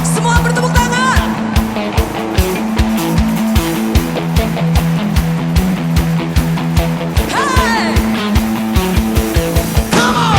Semua bertepuk tangan. Hey! Come on!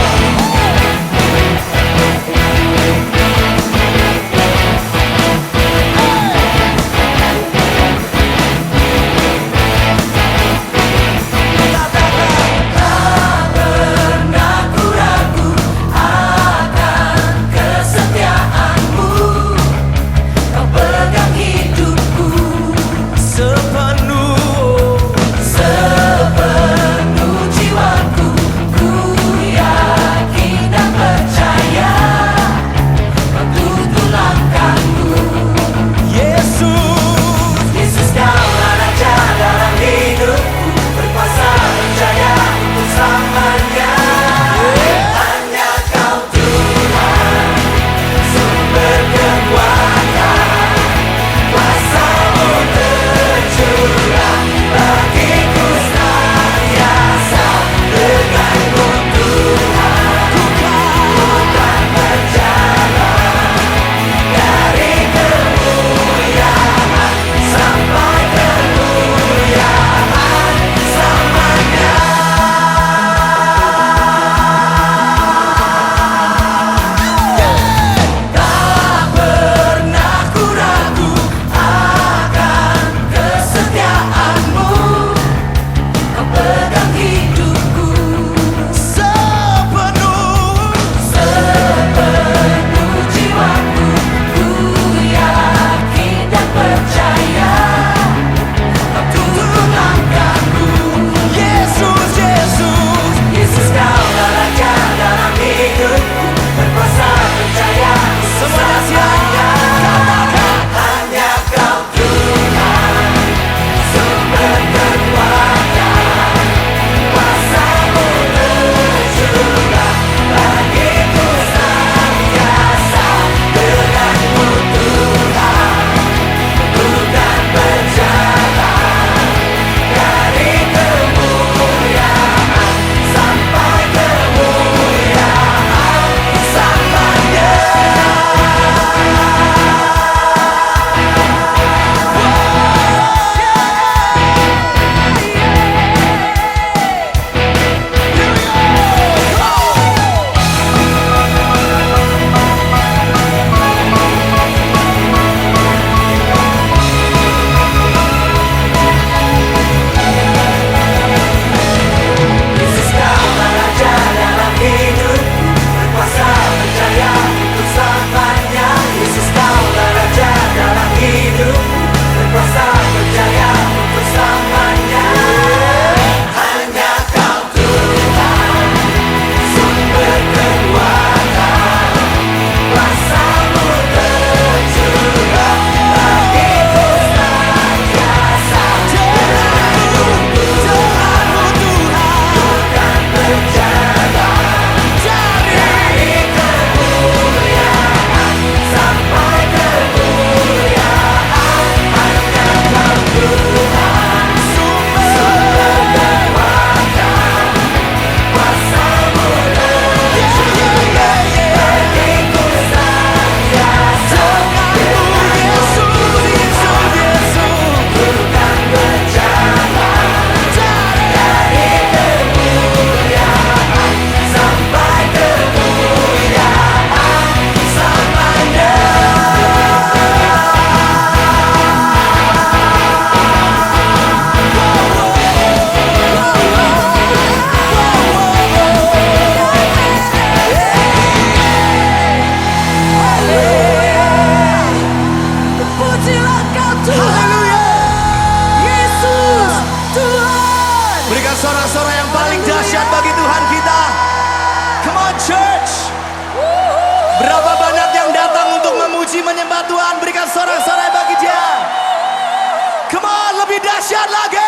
menyembah Tuhan, berikan sorak-sorai bagi Dia. Come on, lebih dahsyat lagi.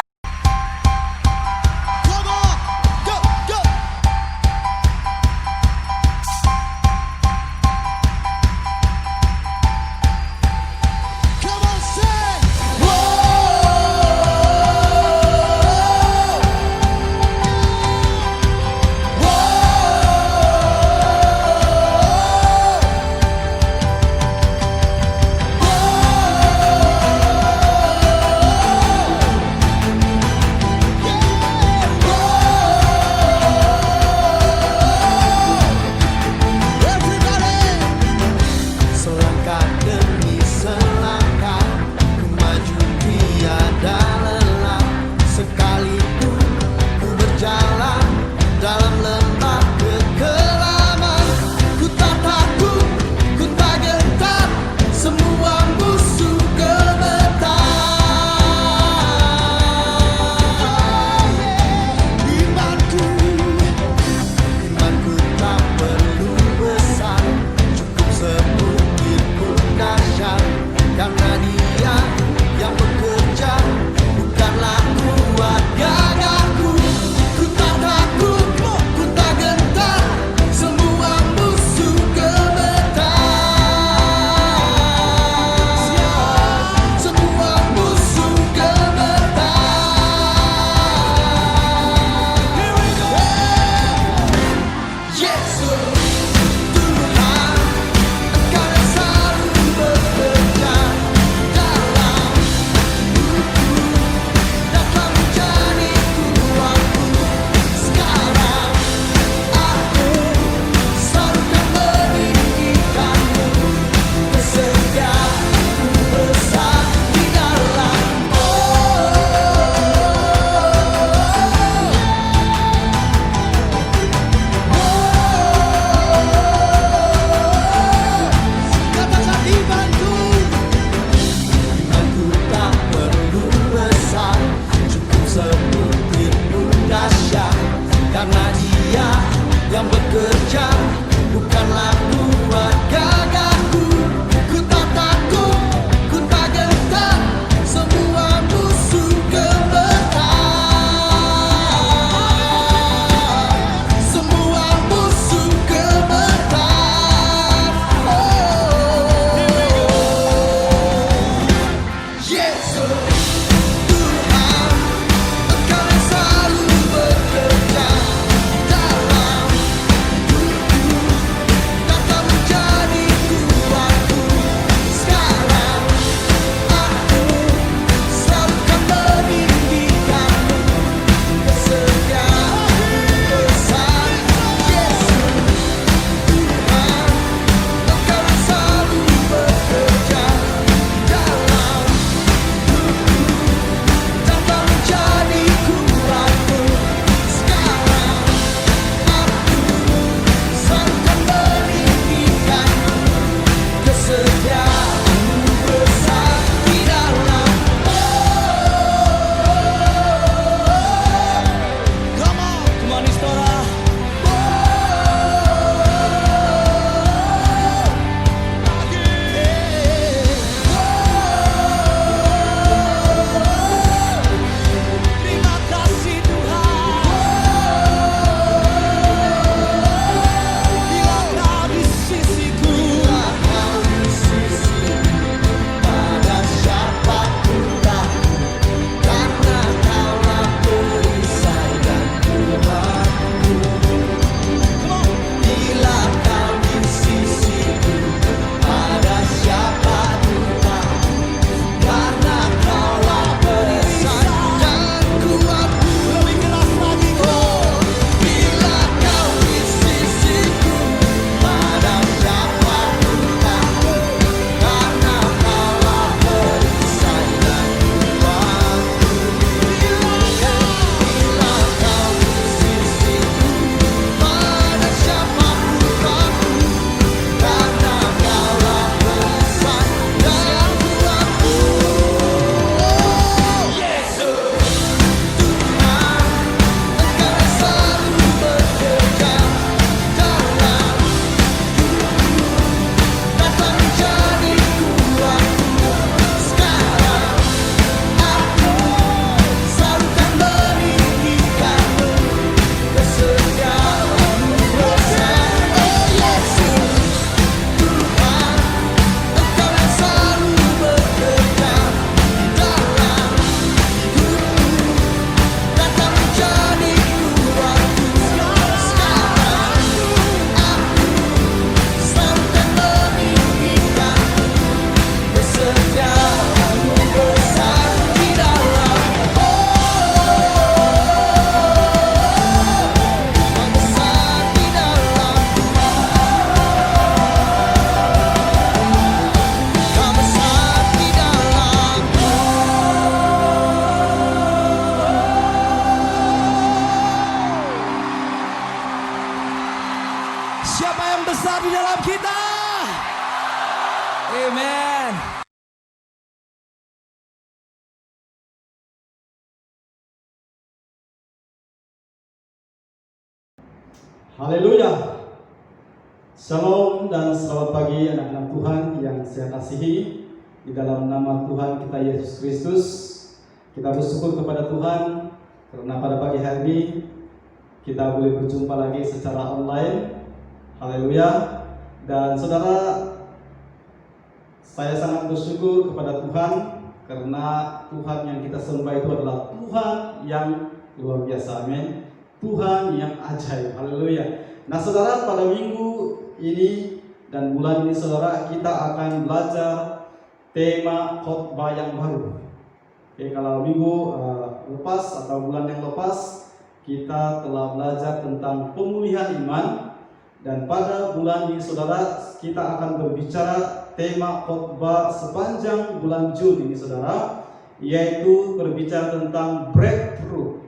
Siapa yang besar di dalam kita? Amen. Haleluya. Shalom dan selamat pagi anak-anak Tuhan yang saya kasihi. Di dalam nama Tuhan kita Yesus Kristus, kita bersyukur kepada Tuhan karena pada pagi hari ini kita boleh berjumpa lagi secara online. Haleluya. Dan saudara, saya sangat bersyukur kepada Tuhan karena Tuhan yang kita sembah itu adalah Tuhan yang luar biasa. Amin. Tuhan yang ajaib. Haleluya. Nah saudara, pada minggu ini dan bulan ini saudara, kita akan belajar tema khotbah yang baru. Oke, kalau minggu lepas atau bulan yang lepas kita telah belajar tentang pemulihan iman, dan pada bulan ini saudara kita akan berbicara tema khotbah sepanjang bulan Juni ini saudara, yaitu berbicara tentang breakthrough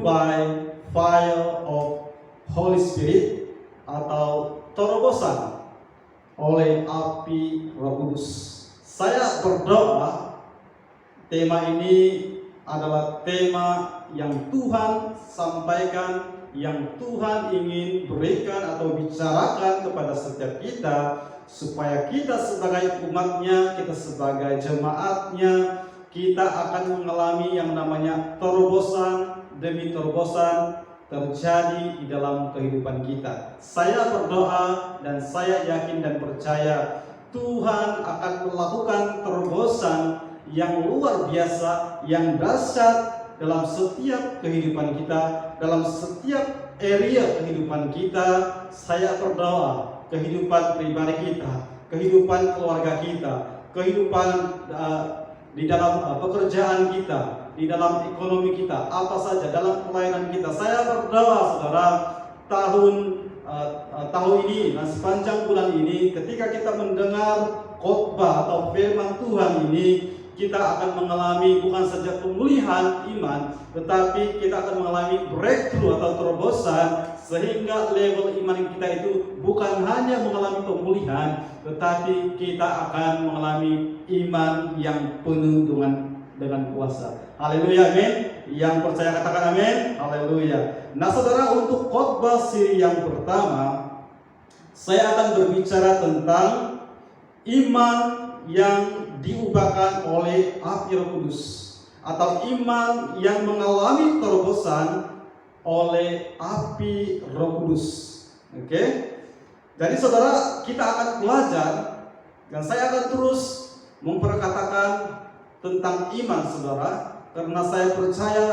by fire of Holy Spirit atau terobosan oleh api Roh Kudus. Saya berdoa tema ini adalah tema yang Tuhan sampaikan, yang Tuhan ingin berikan atau bicarakan kepada setiap kita, supaya kita sebagai umatnya, kita sebagai jemaatnya, kita akan mengalami yang namanya terobosan demi terobosan terjadi di dalam kehidupan kita. Saya berdoa dan saya yakin dan percaya Tuhan akan melakukan terobosan yang luar biasa, yang dahsyat dalam setiap kehidupan kita, dalam setiap area kehidupan kita. Saya berdoa kehidupan pribadi kita, kehidupan keluarga kita, kehidupan di dalam pekerjaan kita, di dalam ekonomi kita, apa saja dalam pelayanan kita. Saya berdoa saudara, tahun ini dan sepanjang bulan ini, ketika kita mendengar khotbah atau firman Tuhan ini, kita akan mengalami bukan saja pemulihan iman, tetapi kita akan mengalami breakthrough atau terobosan, sehingga level iman kita itu bukan hanya mengalami pemulihan, tetapi kita akan mengalami iman yang penuh dengan kuasa. Haleluya, amin. Yang percaya katakan amin. Haleluya. Nah saudara, untuk khotbah seri yang pertama, saya akan berbicara tentang iman yang diubahkan oleh api Roh Kudus, atau iman yang mengalami terobosan oleh api Roh Kudus. Oke. Jadi saudara, kita akan belajar dan saya akan terus memperkatakan tentang iman saudara, karena saya percaya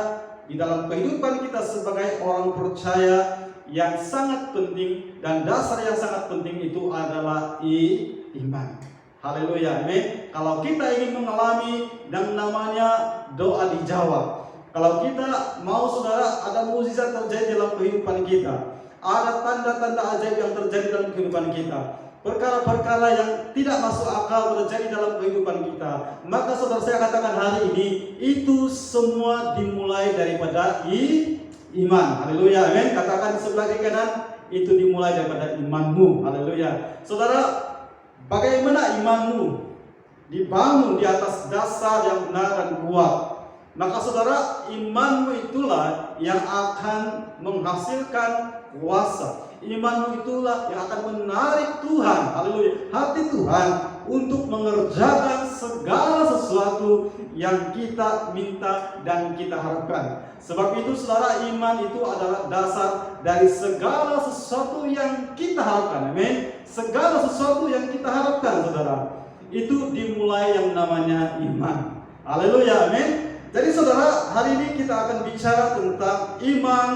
di dalam kehidupan kita sebagai orang percaya yang sangat penting dan dasar yang sangat penting itu adalah iman. Haleluya, amin. Kalau kita ingin mengalami yang namanya doa dijawab, kalau kita mau saudara ada mukjizat terjadi dalam kehidupan kita, ada tanda-tanda ajaib yang terjadi dalam kehidupan kita, perkara-perkara yang tidak masuk akal terjadi dalam kehidupan kita, maka saudara saya katakan hari ini itu semua dimulai daripada iman. Haleluya, amin. Katakan sebelah kanan, itu dimulai daripada imanmu. Haleluya. Saudara, bagaimana imanmu dibangun di atas dasar yang benar dan kuat, maka saudara, imanmu itulah yang akan menghasilkan kuasa. Imanmu itulah yang akan menarik Tuhan, haleluya, hati Tuhan untuk mengerjakan segala sesuatu yang kita minta dan kita harapkan. Sebab itu saudara, iman itu adalah dasar dari segala sesuatu yang kita harapkan. Amin. Segala sesuatu yang kita harapkan saudara, itu dimulai yang namanya iman. Haleluya, amin. Jadi saudara, hari ini kita akan bicara tentang iman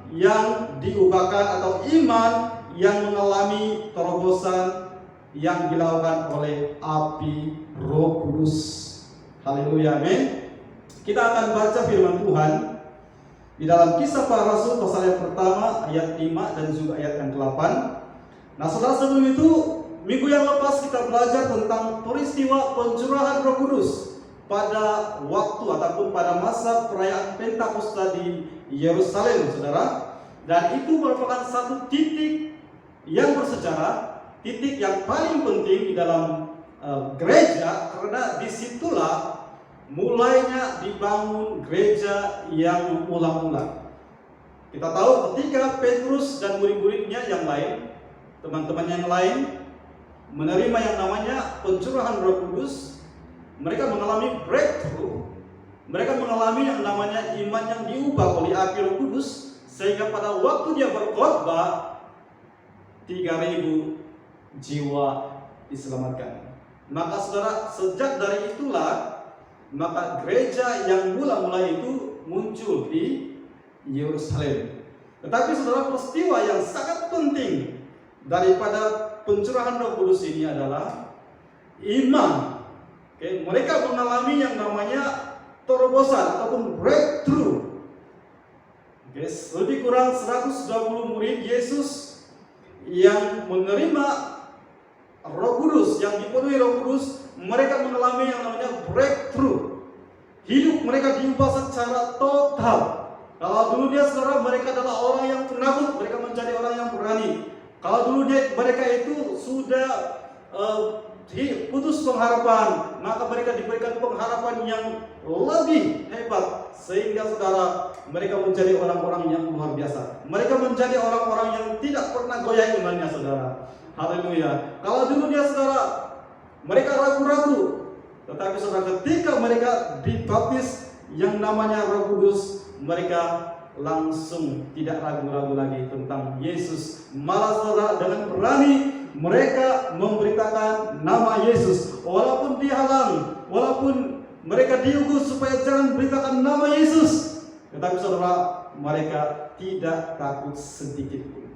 yang diubahkan atau iman yang mengalami terobosan yang dilakukan oleh api Roh Kudus. Haleluya, amin. Kita akan baca firman Tuhan di dalam Kisah Para Rasul pasal yang pertama ayat 5 dan juga ayat yang ke-8. Nah saudara, sebelum itu minggu yang lepas kita belajar tentang peristiwa pencurahan Roh Kudus pada waktu ataupun pada masa perayaan Pentakosta di Yerusalem, saudara. Dan itu merupakan satu titik yang bersejarah, titik yang paling penting di dalam gereja, karena disitulah mulainya dibangun gereja yang mengulang-ulang. Kita tahu ketika Petrus dan murid-muridnya yang lain, teman-teman yang lain menerima yang namanya pencurahan Roh Kudus, mereka mengalami breakthrough. Mereka mengalami yang namanya iman yang diubah oleh api Roh Kudus, sehingga pada waktu dia berkhotbah 3.000 jiwa diselamatkan. Maka saudara, sejak dari itulah maka gereja yang mula-mula itu muncul di Yerusalem. Tetapi saudara, peristiwa yang sangat penting daripada pencurahan Roh Kudus ini adalah iman. Mereka mengalami yang namanya terobosan ataupun breakthrough. Lebih kurang 120 murid Yesus yang menerima Roh Kudus, yang dipenuhi Roh Kudus, mereka mengalami yang namanya breakthrough. Hidup mereka diubah secara total. Kalau dulunya saudara mereka adalah orang yang penakut, mereka menjadi orang yang berani. Kalau dulunya mereka itu sudah putus pengharapan, maka mereka diberikan pengharapan yang lebih hebat, sehingga saudara mereka menjadi orang-orang yang luar biasa. Mereka menjadi orang-orang yang tidak pernah goyah imannya, saudara. Haleluya. Kalau dulunya saudara mereka ragu-ragu, tetapi saudara ketika mereka dibaptis yang namanya Roh Kudus, mereka langsung tidak ragu-ragu lagi tentang Yesus. Malah saudara dengan berani mereka memberitakan nama Yesus, walaupun dihalang, walaupun mereka diugus supaya jangan beritakan nama Yesus, tetapi saudara mereka tidak takut sedikit pun.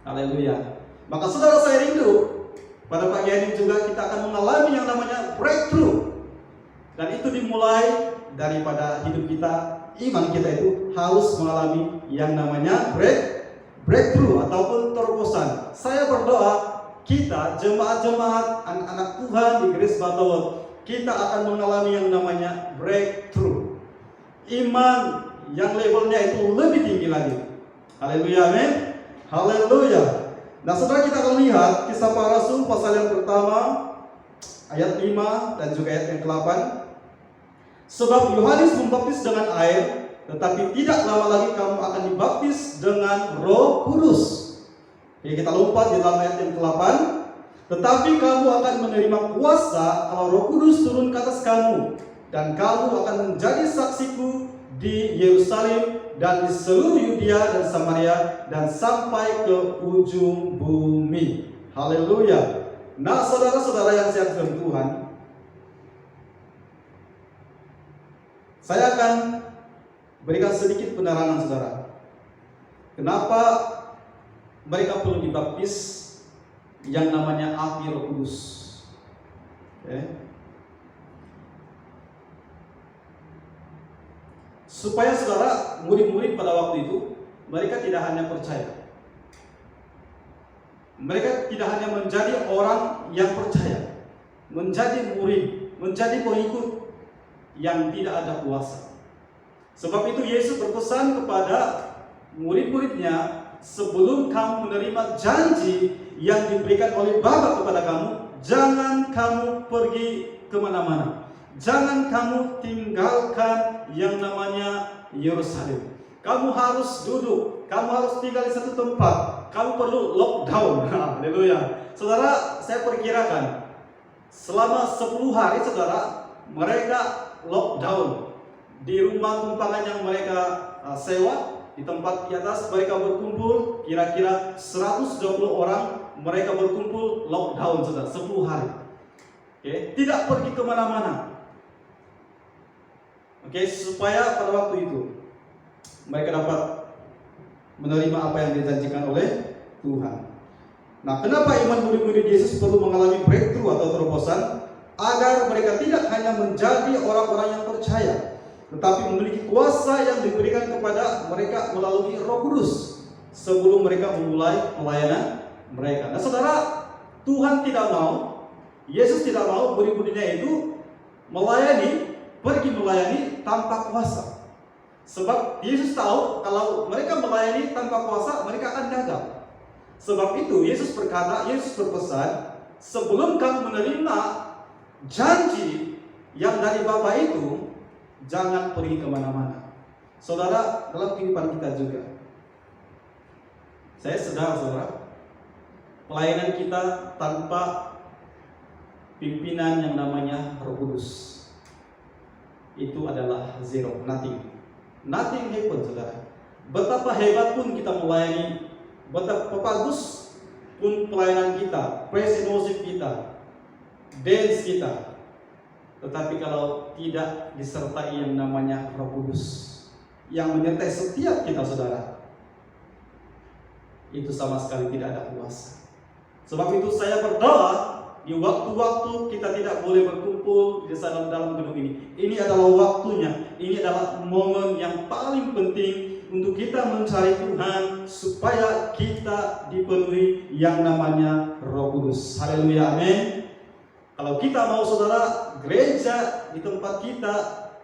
Haleluya. Maka saudara, saya rindu pada pagi hari juga kita akan mengalami yang namanya breakthrough, dan itu dimulai daripada hidup kita. Iman kita itu harus mengalami yang namanya breakthrough ataupun terobosan. Saya berdoa kita jemaat-jemaat anak-anak Tuhan di Grace Batowo, kita akan mengalami yang namanya breakthrough. Iman yang levelnya itu lebih tinggi lagi. Haleluya, amin. Haleluya. Nah saudara, kita akan lihat Kisah Para Rasul pasal yang pertama ayat 5 dan juga ayat yang ke-8. Sebab Yohanes membaptis dengan air, tetapi tidak lama lagi kamu akan dibaptis dengan Roh Kudus. Jadi kita lompat di dalam ayat yang ke-8. Tetapi kamu akan menerima kuasa kalau Roh Kudus turun ke atas kamu, dan kamu akan menjadi saksiku di Yerusalem dan di seluruh Yudea dan Samaria dan sampai ke ujung bumi. Haleluya. Nah saudara-saudara yang saya kasih Tuhan, saya akan berikan sedikit penerangan saudara. Kenapa mereka perlu dibaptis yang namanya api Roh Kudus? Supaya saudara, murid-murid pada waktu itu mereka tidak hanya percaya, mereka tidak hanya menjadi orang yang percaya, menjadi murid, menjadi pengikut yang tidak ada kuasa. Sebab itu Yesus berpesan kepada murid-muridnya, sebelum kamu menerima janji yang diberikan oleh Bapa kepada kamu, jangan kamu pergi kemana-mana, jangan kamu tinggalkan yang namanya Yerusalem. Kamu harus duduk, kamu harus tinggal di satu tempat, kamu perlu lockdown. Haleluya. Saudara, saya perkirakan selama 10 hari saudara, mereka lockdown di rumah tumpangan yang mereka sewa. Di tempat di atas mereka berkumpul, kira-kira 120 orang, mereka berkumpul lockdown saudara 10 hari. Tidak pergi kemana-mana. Supaya pada waktu itu mereka dapat menerima apa yang dijanjikan oleh Tuhan. Nah, kenapa iman murid-murid Yesus perlu mengalami breakthrough atau terobosan? Agar mereka tidak hanya menjadi orang-orang yang percaya, tetapi memiliki kuasa yang diberikan kepada mereka melalui Roh Kudus sebelum mereka memulai pelayanan mereka. Nah saudara, Tuhan tidak mau, Yesus tidak mau murid-muridnya itu pergi melayani tanpa kuasa. Sebab Yesus tahu kalau mereka melayani tanpa kuasa, mereka akan gagal. Sebab itu Yesus berpesan, sebelum kamu menerima janji yang dari Bapa itu, jangan pergi kemana-mana. Saudara, dalam kehidupan kita juga, saya sadar saudara, pelayanan kita tanpa pimpinan yang namanya Roh Kudus itu adalah zero, nothing happen saudara. Betapa hebat pun kita melayani, betapa bagus pun pelayanan kita, praise and worship kita, dance kita, tetapi kalau tidak disertai yang namanya Roh Kudus yang menyertai setiap kita saudara, itu sama sekali tidak ada kuasa. Sebab itu saya berdoa, di waktu-waktu kita tidak boleh berkumpul di dalam gedung ini. Ini adalah waktunya, ini adalah momen yang paling penting untuk kita mencari Tuhan supaya kita dipenuhi yang namanya Roh Kudus. Haleluya, amin. Kalau kita mau saudara, gereja di tempat kita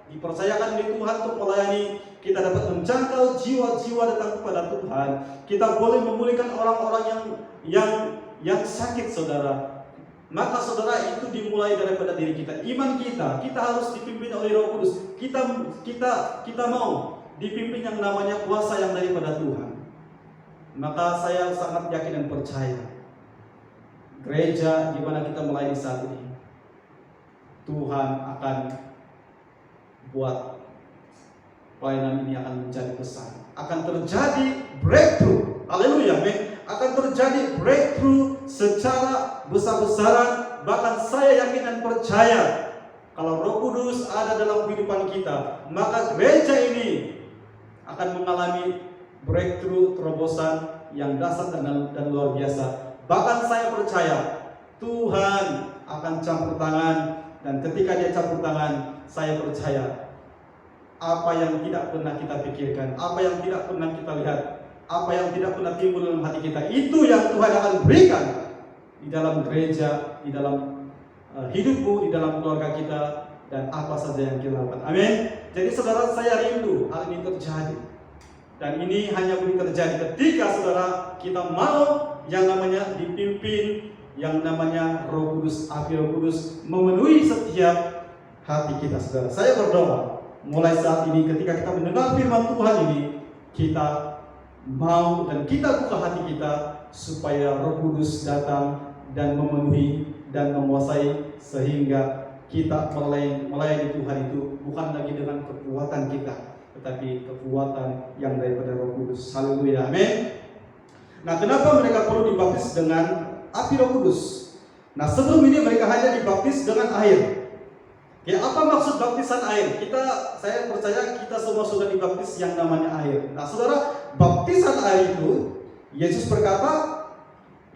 dipercayakan oleh Tuhan untuk melayani, kita dapat menjangkau jiwa-jiwa datang kepada Tuhan. Kita boleh memulihkan orang-orang yang sakit saudara. Maka saudara, itu dimulai daripada diri kita, iman kita. Kita harus dipimpin oleh Roh Kudus. Kita mau dipimpin yang namanya kuasa yang daripada Tuhan. Maka saya sangat yakin dan percaya, gereja di mana kita melayani saat ini, Tuhan akan buat pelayanan ini akan menjadi besar, akan terjadi breakthrough. Haleluya, amin. Akan terjadi breakthrough secara besar-besaran. Bahkan saya yakin dan percaya, kalau Roh Kudus ada dalam kehidupan kita, maka gereja ini akan mengalami breakthrough, terobosan yang dahsyat dan luar biasa. Bahkan saya percaya Tuhan akan campur tangan, dan ketika Dia campur tangan, saya percaya apa yang tidak pernah kita pikirkan, apa yang tidak pernah kita lihat, apa yang tidak pernah timbul dalam hati kita, itu yang Tuhan akan berikan di dalam gereja, di dalam hidupmu, di dalam keluarga kita, dan apa saja yang kita lakukan. Amin. Jadi saudara, saya rindu hal ini terjadi. Dan ini hanya boleh terjadi ketika saudara kita mau yang namanya dipimpin, yang namanya Roh Kudus, api Roh Kudus memenuhi setiap hati kita saudara. Saya berdoa mulai saat ini ketika kita mendengar firman Tuhan ini, kita mau dan kita buka hati kita supaya Roh Kudus datang dan memenuhi dan menguasai, sehingga kita melayani Tuhan itu bukan lagi dengan kekuatan kita, tetapi kekuatan yang daripada Roh Kudus. Haleluya, amin. Nah, kenapa mereka perlu dibaptis dengan api Roh Kudus? Nah, sebelum ini mereka hanya dibaptis dengan air. Ya, apa maksud baptisan air? Saya percaya kita semua sudah dibaptis yang namanya air. Nah, saudara, baptisan air itu, Yesus berkata,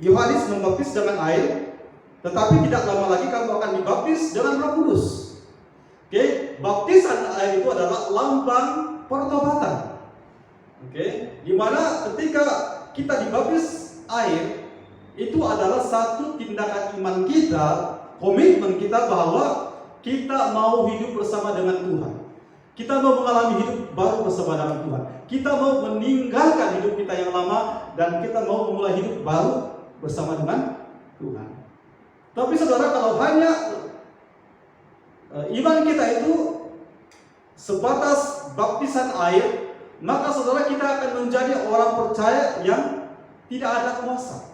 Yohanes membaptis dengan air, tetapi tidak lama lagi kamu akan dibaptis dengan Roh Kudus. Oke, baptisan air itu adalah lambang pertobatan. Oke, di mana ketika kita dibaptis air, itu adalah satu tindakan iman kita, komitmen kita bahwa kita mau hidup bersama dengan Tuhan. Kita mau mengalami hidup baru bersama dengan Tuhan. Kita mau meninggalkan hidup kita yang lama dan kita mau memulai hidup baru bersama dengan Tuhan. Tapi saudara, kalau hanya iman kita itu sebatas baptisan air, maka saudara kita akan menjadi orang percaya yang tidak ada kuasa.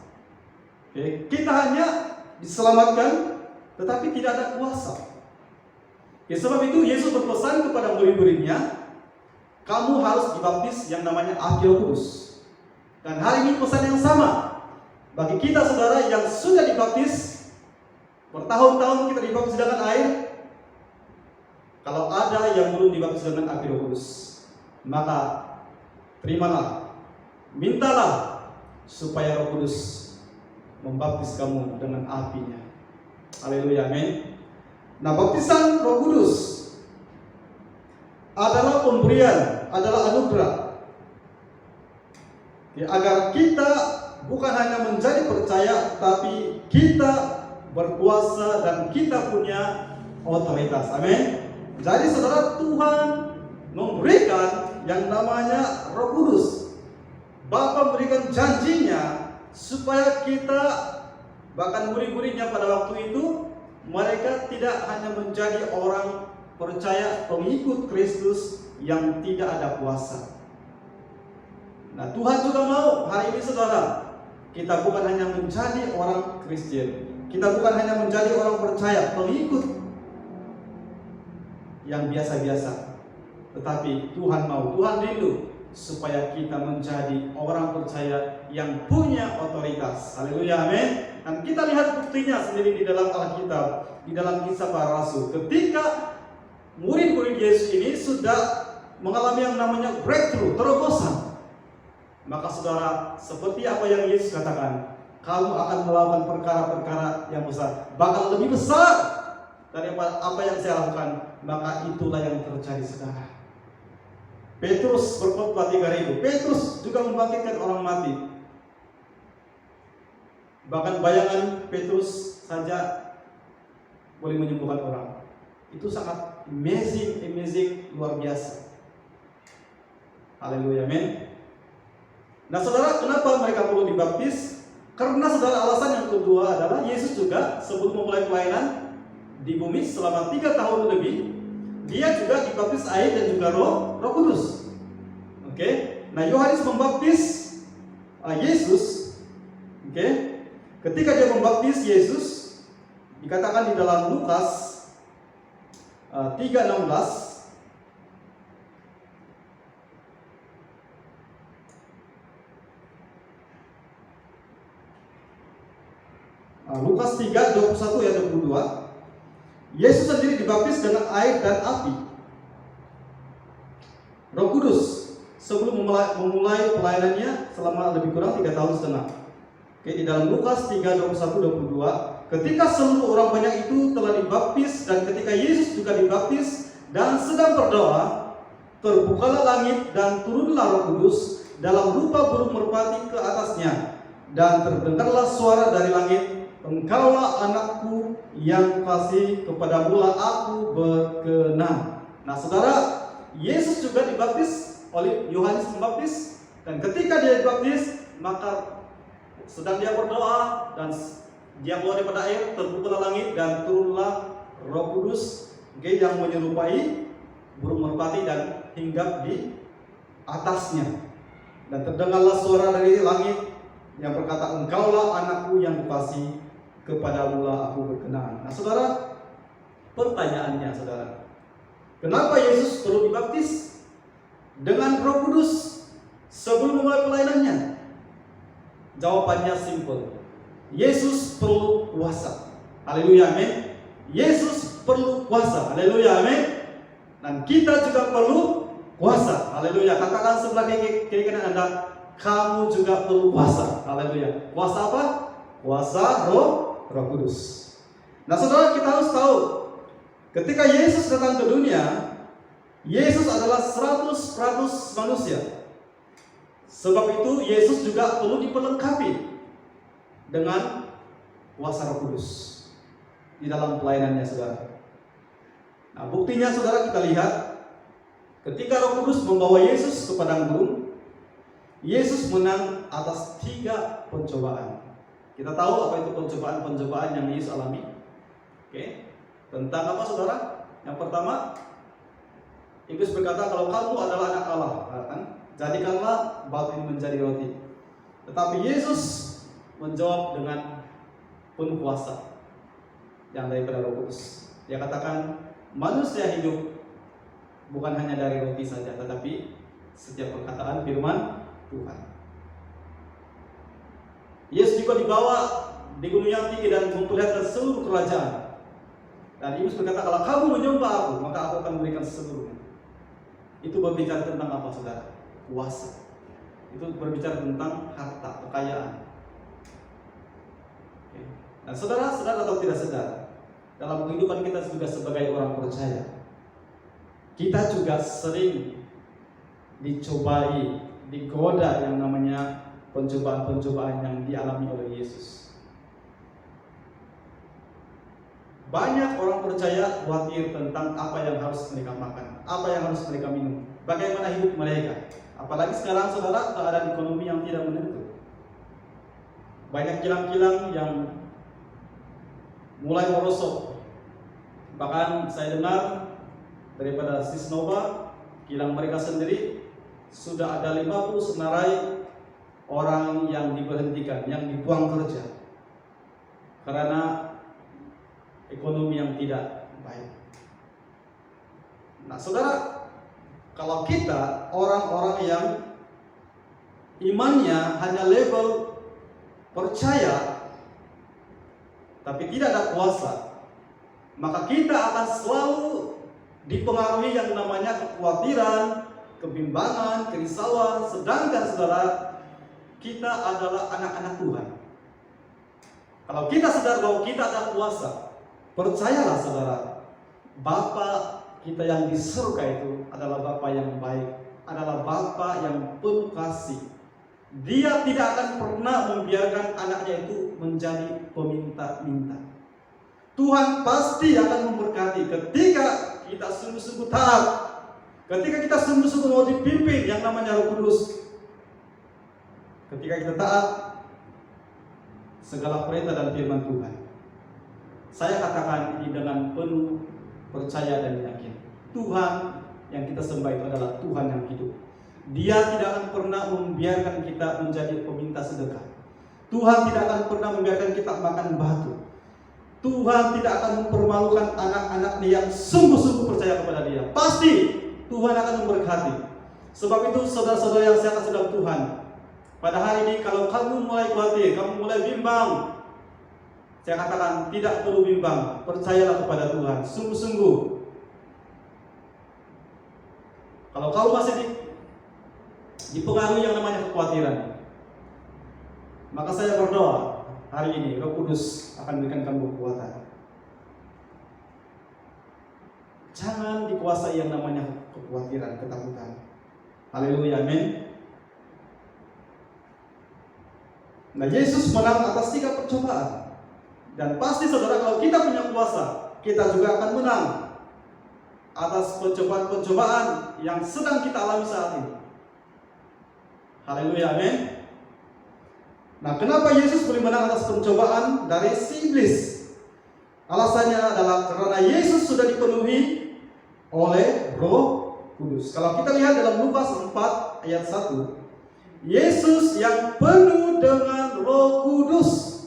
Oke, kita hanya diselamatkan tetapi tidak ada kuasa. Ya, sebab itu Yesus berpesan kepada murid-muridnya, kamu harus dibaptis yang namanya api Roh Kudus. Dan hari ini pesan yang sama bagi kita saudara yang sudah dibaptis, bertahun-tahun kita dibaptis dengan air. Kalau ada yang belum dibaptis dengan api Roh Kudus, maka terimalah, mintalah supaya Roh Kudus membaptis kamu dengan apinya. Haleluya, amin. Nah, baptisan Roh Kudus adalah pemberian, adalah anugerah, ya, agar kita bukan hanya menjadi percaya, tapi kita berkuasa dan kita punya otoritas. Amin. Jadi saudara, Tuhan memberikan yang namanya Roh Kudus. Bapa memberikan janjinya supaya kita, bahkan murid-muridnya pada waktu itu, mereka tidak hanya menjadi orang percaya pengikut Kristus yang tidak ada kuasa. Nah, Tuhan juga mau hari ini saudara, kita bukan hanya menjadi orang Kristen, kita bukan hanya menjadi orang percaya pengikut yang biasa-biasa, tetapi Tuhan mau, Tuhan rindu supaya kita menjadi orang percaya yang punya otoritas. Haleluya, amin. Dan kita lihat buktinya sendiri di dalam Alkitab, di dalam Kisah Para Rasul. Ketika murid-murid Yesus ini sudah mengalami yang namanya breakthrough, terobosan, maka saudara, seperti apa yang Yesus katakan, kamu akan melakukan perkara-perkara yang besar, bahkan lebih besar dari apa yang saya lakukan. Maka itulah yang terjadi saudara. Petrus berkhotbah 3.000. Petrus juga membangkitkan orang mati. Bahkan bayangan Petrus saja boleh menyembuhkan orang. Itu sangat amazing, luar biasa. Haleluya, amin. Nah saudara, kenapa mereka perlu dibaptis? Karena saudara, alasan yang kedua adalah Yesus juga sebelum memulai pelayanan di bumi selama 3 tahun lebih, dia juga dibaptis air dan juga Roh Kudus. Oke. Nah, Yohanes membaptis Yesus. Oke. Ketika dia membaptis Yesus, dikatakan di dalam Lukas 3:16, Lukas 3:21 ya 22. Yesus sendiri dibaptis dengan air dan api. Roh Kudus sebelum memulai pelayanannya selama lebih kurang 3 tahun setengah. Oke, di dalam Lukas 3:21-22, ketika seluruh orang banyak itu telah dibaptis dan ketika Yesus juga dibaptis dan sedang berdoa, terbukalah langit dan turunlah Roh Kudus dalam rupa burung merpati ke atasnya, dan terdengarlah suara dari langit, engkaulah anakku yang kasih, kepadamulah aku berkenan. Nah saudara, Yesus juga dibaptis oleh Yohanes Pembaptis, dan ketika dia dibaptis, maka sedang dia berdoa dan dia keluar daripada air, terbukalah langit dan turunlah Roh Kudus yang menyerupai burung merpati dan hinggap di atasnya, dan terdengarlah suara dari langit yang berkata, engkaulah anakku yang kukasihi, kepadamulah aku berkenan. Nah saudara, pertanyaannya saudara, kenapa Yesus perlu dibaptis dengan Roh Kudus sebelum memulai pelayanannya? Jawabannya simple. Yesus perlu kuasa. Haleluya, amin. Yesus perlu kuasa. Haleluya, amin. Dan kita juga perlu kuasa. Haleluya. Katakan sebelah kiri kanan Anda, kamu juga perlu kuasa. Haleluya. Kuasa apa? Kuasa Roh Kudus. Nah saudara, kita harus tahu, ketika Yesus datang ke dunia, Yesus adalah 100% manusia. Sebab itu Yesus juga perlu diperlengkapi dengan kuasa Roh Kudus di dalam pelayanannya saudara. Nah buktinya saudara, kita lihat ketika Roh Kudus membawa Yesus ke padang gurun, Yesus menang atas 3 pencobaan. Kita tahu apa itu pencobaan yang Yesus alami. Oke. Tentang apa saudara? Yang pertama, Iblis berkata, kalau kamu adalah anak Allah, kan? Jadikanlah batu ini menjadi roti. Tetapi Yesus menjawab dengan penuh kuasa yang daripada Roh Kudus. Dia katakan, manusia hidup bukan hanya dari roti saja, tetapi setiap perkataan firman Tuhan. Yesus juga dibawa di gunung yang tinggi dan memperlihatkan seluruh kerajaan. Dan Yesus berkata, kalau kamu menyembah aku, maka aku akan memberikan seluruhnya. Itu berbicara tentang apa saudara? Kuasa. Itu berbicara tentang harta, kekayaan. Oke. Dan saudara, sadar atau tidak sadar, dalam kehidupan kita juga sebagai orang percaya, kita juga sering dicobai, digoda yang namanya pencobaan-pencobaan yang dialami oleh Yesus. Banyak orang percaya khawatir tentang apa yang harus mereka makan, apa yang harus mereka minum, bagaimana hidup mereka. Apalagi sekarang saudara, keadaan ekonomi yang tidak menentu. Banyak kilang-kilang yang mulai merosot. Bahkan saya dengar daripada Sisnova, kilang mereka sendiri sudah ada 50 senarai orang yang diberhentikan, yang dibuang kerja karena ekonomi yang tidak baik. Nah, saudara, kalau kita orang-orang yang imannya hanya level percaya tapi tidak ada kuasa, maka kita akan selalu dipengaruhi yang namanya kekhawatiran, kebimbangan, kerisauan. Sedangkan saudara, kita adalah anak-anak Tuhan. Kalau kita sadar bahwa kita ada kuasa, percayalah saudara, Bapa kita yang di surga itu adalah Bapa yang baik, adalah Bapa yang penuh kasih. Dia tidak akan pernah membiarkan anaknya itu menjadi peminta-minta. Tuhan pasti akan memberkati ketika kita sungguh-sungguh taat, ketika kita sungguh-sungguh mau dipimpin yang namanya Roh Kudus. Ketika kita taat segala perintah dan firman Tuhan. Saya katakan ini dengan penuh percaya dan yakin. Tuhan yang kita sembah itu adalah Tuhan yang hidup. Dia tidak akan pernah membiarkan kita menjadi peminta sedekah. Tuhan tidak akan pernah membiarkan kita makan batu. Tuhan tidak akan mempermalukan anak-anaknya yang sungguh-sungguh percaya kepada Dia. Pasti Tuhan akan memberkati. Sebab itu saudara-saudara yang saya kasih dalam Tuhan, pada hari ini kalau kamu mulai khawatir, kamu mulai bimbang, saya katakan tidak perlu bimbang, percayalah kepada Tuhan, sungguh-sungguh. Kalau kamu masih dipengaruhi yang namanya kekhawatiran, maka saya berdoa hari ini Roh Kudus akan berikan kamu kekuatan. Jangan dikuasai yang namanya kekhawatiran, ketakutan. Haleluya, amin. Nah, Yesus menang atas 3 percobaan. Dan pasti saudara, kalau kita punya kuasa, kita juga akan menang atas pencobaan-pencobaan yang sedang kita alami saat ini. Haleluya, amin. Nah, kenapa Yesus boleh menang atas pencobaan dari si iblis? Alasannya adalah karena Yesus sudah dipenuhi oleh Roh Kudus. Kalau kita lihat dalam Lukas 4 ayat 1, Yesus yang penuh dengan Roh Kudus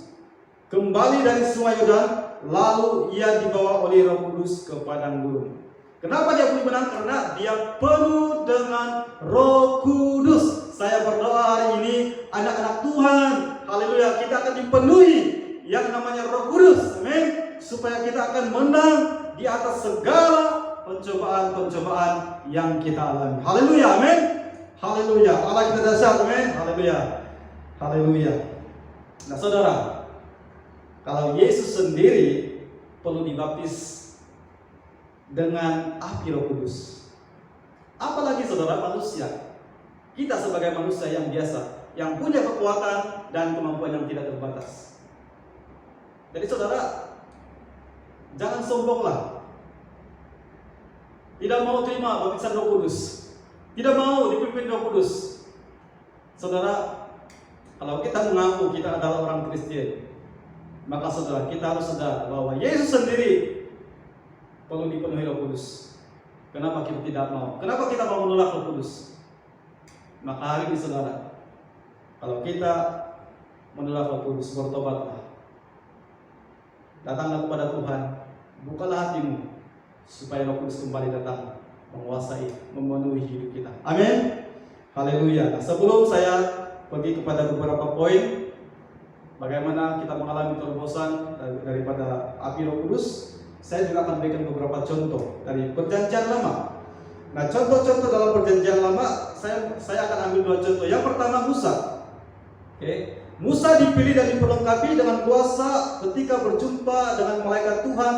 kembali dari Sungai Yordan, lalu ia dibawa oleh Roh Kudus ke padang gurun. Kenapa dia boleh menang? Karena dia penuh dengan Roh Kudus. Saya berdoa hari ini, anak-anak Tuhan, haleluya, kita akan dipenuhi yang namanya Roh Kudus, amin, supaya kita akan menang di atas segala pencobaan-pencobaan yang kita alami. Haleluya, amin. Haleluya, Allah kita dahsyat, amin. Haleluya, haleluya. Nah saudara, kalau Yesus sendiri perlu dibaptis dengan api Roh Kudus, apalagi saudara manusia, kita sebagai manusia yang biasa, yang punya kekuatan dan kemampuan yang tidak terbatas. Jadi saudara, jangan sombonglah, tidak mau terima baptisan Roh Kudus, tidak mau dipimpin Roh Kudus. Saudara, kalau kita mengaku kita adalah orang Kristen, maka saudara, kita harus sadar bahwa Yesus sendiri perlu dipenuhi Roh Kudus. Kenapa kita tidak mau? Kenapa kita mau menolak Roh Kudus? Maka hari ini saudara, kalau kita menolak Roh Kudus, bertobatlah, datanglah kepada Tuhan, bukalah hatimu, supaya Roh Kudus kembali datang, menguasai, memenuhi hidup kita. Amin. Haleluya. Nah, sebelum saya pergi kepada beberapa poin bagaimana kita mengalami terobosan daripada api Roh Kudus, saya juga akan berikan beberapa contoh dari Perjanjian Lama. Nah, contoh-contoh dalam Perjanjian Lama, saya akan ambil 2 contoh. Yang pertama, Musa. Oke. Musa dipilih dan diperlengkapi dengan kuasa ketika berjumpa dengan malaikat Tuhan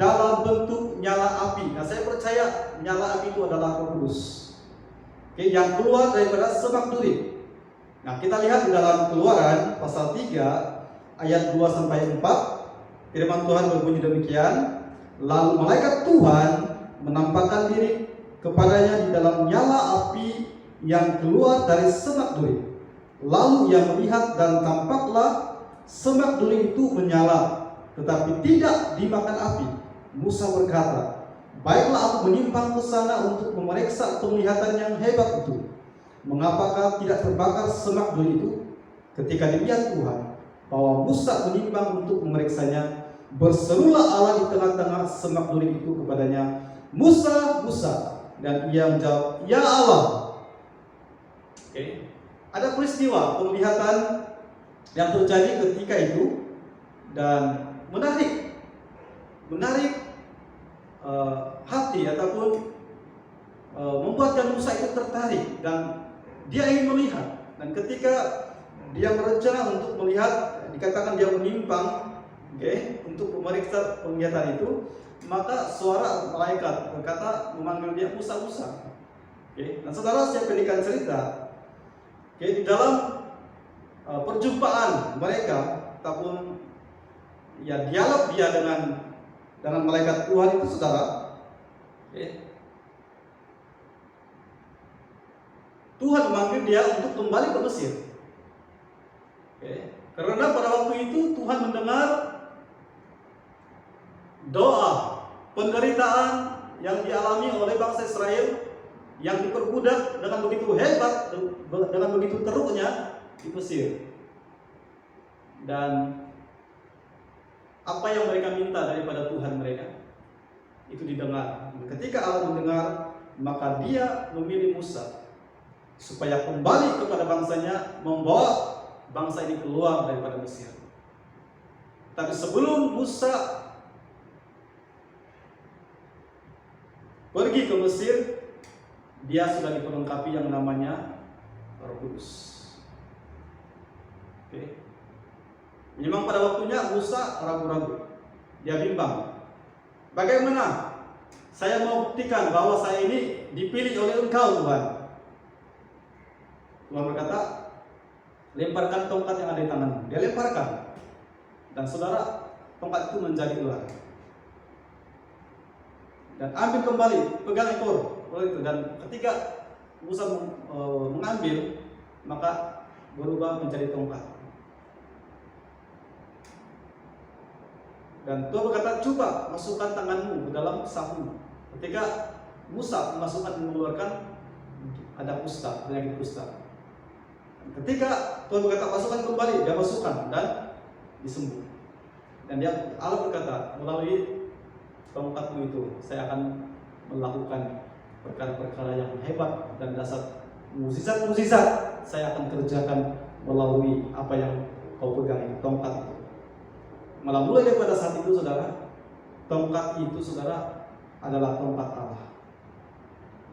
dalam bentuk nyala api. Nah, saya percaya nyala api itu adalah Roh Kudus. Oke, yang keluar daripada semak duri. Nah, kita lihat di dalam Keluaran pasal 3 ayat 2 sampai 4. Firman Tuhan berbunyi demikian, lalu malaikat Tuhan menampakkan diri kepadanya di dalam nyala api yang keluar dari semak duri. Lalu ia melihat dan tampaklah semak duri itu menyala, tetapi tidak dimakan api. Musa berkata, baiklah aku menyimpang ke sana untuk memeriksa penglihatan yang hebat itu. Mengapakah tidak terbakar semak duri itu? Ketika dilihat Tuhan bahwa Musa menyimpang untuk memeriksanya, berserulah Allah di tengah-tengah semak duri itu kepadanya, Musa, Musa. Dan ia menjawab, ya Allah. Ada peristiwa penglihatan yang terjadi ketika itu dan menarik hati ataupun membuatkan Musa itu tertarik dan dia ingin melihat. Dan ketika dia berencana untuk melihat, dikatakan dia menyimpang, untuk memeriksa penglihatan itu, maka suara malaikat berkata memanggil dia Musa, Musa. Dan saudara, saya berikan cerita. Di dalam perjumpaan mereka ataupun ya dialog dia dengan malaikat Tuhan itu, saudara, Tuhan memanggil dia untuk kembali ke Mesir. Karena pada waktu itu Tuhan mendengar doa penderitaan yang dialami oleh bangsa Israel yang diperbudak dengan begitu hebat, dengan begitu teruknya di Mesir. Dan apa yang mereka minta daripada Tuhan mereka itu didengar. Ketika Allah mendengar, maka dia memilih Musa supaya kembali kepada bangsanya, membawa bangsa ini keluar daripada Mesir. Tapi sebelum Musa pergi ke Mesir, dia sudah diperlengkapi yang namanya Roh Kudus. Memang pada waktunya Musa ragu-ragu, dia bimbang. Bagaimana saya mau buktikan bahwa saya ini dipilih oleh Engkau, Tuhan? Tuhan berkata, lemparkan tongkat yang ada di tanganmu. Dia lemparkan, dan saudara, tongkat itu menjadi ular. Dan ambil kembali, pegang ekor itu. Dan ketika Musa mengambil, maka berubah menjadi tongkat. Dan Tuhan berkata, coba masukkan tanganmu ke dalam sapu. Ketika Musa mengeluarkan, ada kusta, penyakit kusta. Ketika Tuhan berkata masukkan kembali, dia masukkan dan disembuh. Dan Allah berkata, melalui tongkatmu itu saya akan melakukan perkara-perkara yang hebat dan dasar mukjizat-mukjizat saya akan kerjakan melalui apa yang kau pegang itu, tongkat itu. Malah mulai daripada saat itu, saudara, tongkat itu, saudara, adalah tongkat Allah.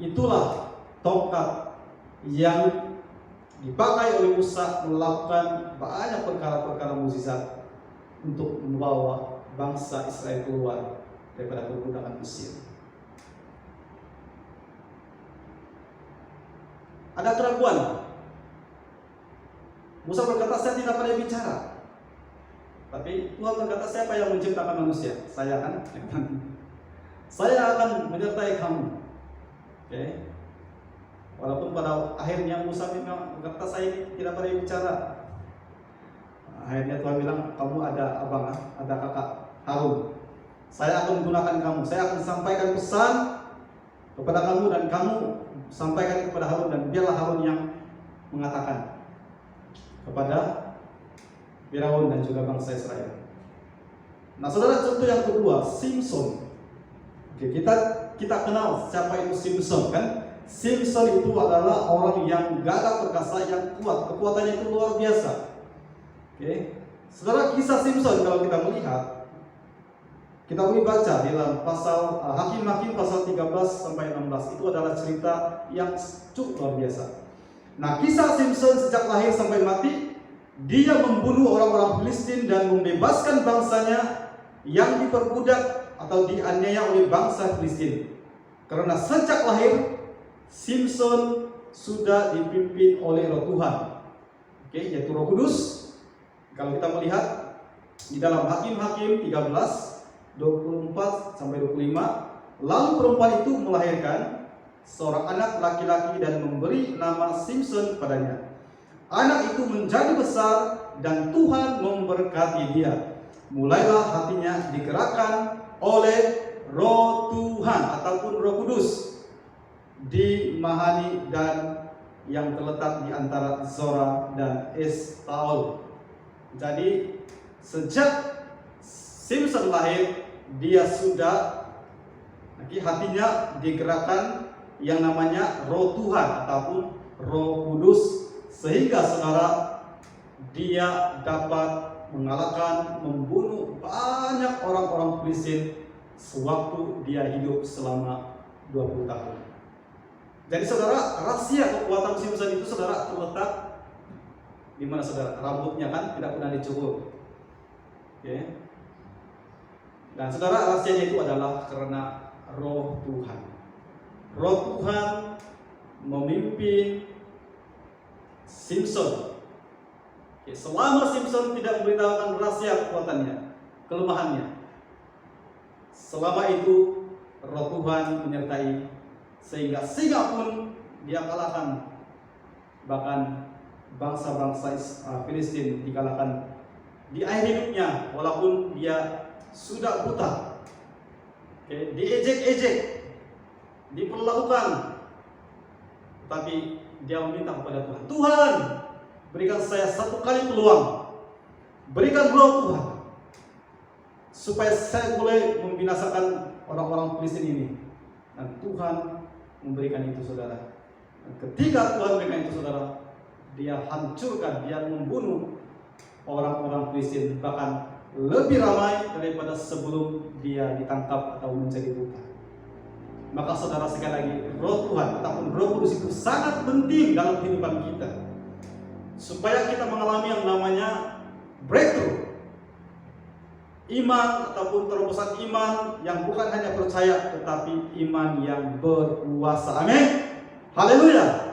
Itulah tongkat yang dipakai oleh Musa melakukan banyak perkara-perkara mukjizat untuk membawa bangsa Israel keluar daripada perbudakan Mesir. Ada keraguan. Musa berkata, saya tidak pandai bicara. Tapi Tuhan berkata, siapa yang menciptakan manusia? Saya kan? Saya akan menyertai kamu. Walaupun pada akhirnya Musa berkata, saya tidak pandai bicara. Akhirnya Tuhan bilang, kamu ada abang, ada kakak Harun. Saya akan menggunakan kamu. Saya akan sampaikan pesan kepada kamu dan kamu sampaikan kepada Harun, dan biarlah Harun yang mengatakan kepada Firaun dan juga bangsa Israel. Nah, saudara, contoh yang kedua, Simson. Kita kenal siapa itu Simson, kan? Simson itu adalah orang yang gagah perkasa, yang kuat. Kekuatannya itu luar biasa. Saudara, kisah Simson kalau kita melihat, kita boleh baca di dalam pasal Hakim-Hakim pasal 13 sampai 16. Itu adalah cerita yang cukup luar biasa. Nah, kisah Simson sejak lahir sampai mati, dia membunuh orang-orang Filistin dan membebaskan bangsanya yang diperbudak atau dianiaya oleh bangsa Filistin. Karena sejak lahir Simson sudah dipimpin oleh Roh Tuhan, yaitu Roh Kudus. Kalau kita melihat Di dalam Hakim-Hakim 13, 24 sampai 25, lalu perempuan itu melahirkan seorang anak laki-laki dan memberi nama Simson padanya. Anak itu menjadi besar dan Tuhan memberkati dia. Mulailah hatinya digerakkan oleh Roh Tuhan ataupun Roh Kudus di Mahani dan yang terletak di antara Zora dan Estaol. Jadi sejak Simson lahir, dia sudah hatinya digerakkan yang namanya Roh Tuhan ataupun Roh Kudus, sehingga saudara dia dapat mengalahkan, membunuh banyak orang-orang Filistin sewaktu dia hidup selama 20 tahun. Jadi saudara, rahasia kekuatan Simson itu saudara terletak di mana saudara? Rambutnya kan tidak pernah dicukur. Oke. Dan saudara, rahasianya itu adalah karena Roh Tuhan. Roh Tuhan memimpin Simson. Oke, selama Simson tidak memberitahukan rahasia kekuatannya, kelemahannya, selama itu Roh Tuhan menyertai, sehingga singa pun dia kalahkan. Bahkan bangsa-bangsa Filistin dikalahkan di akhir hidupnya, walaupun dia sudah buta. Oke, diejek-ejek, diperlakukan, tapi dia meminta kepada Tuhan, Tuhan, berikan saya satu kali peluang, berikan Roh Tuhan, supaya saya boleh membinasakan orang-orang Filistin ini. Dan Tuhan memberikan itu saudara. Dan ketika Tuhan memberikan itu saudara, dia hancurkan, dia membunuh orang-orang Filistin, bahkan lebih ramai daripada sebelum dia ditangkap atau menjadi buta. Maka saudara, sekali lagi, Roh Tuhan ataupun Roh Kudus itu sangat penting dalam kehidupan kita, supaya kita mengalami yang namanya breakthrough, iman ataupun terobosan iman yang bukan hanya percaya, tetapi iman yang berkuasa. Amin. Haleluya.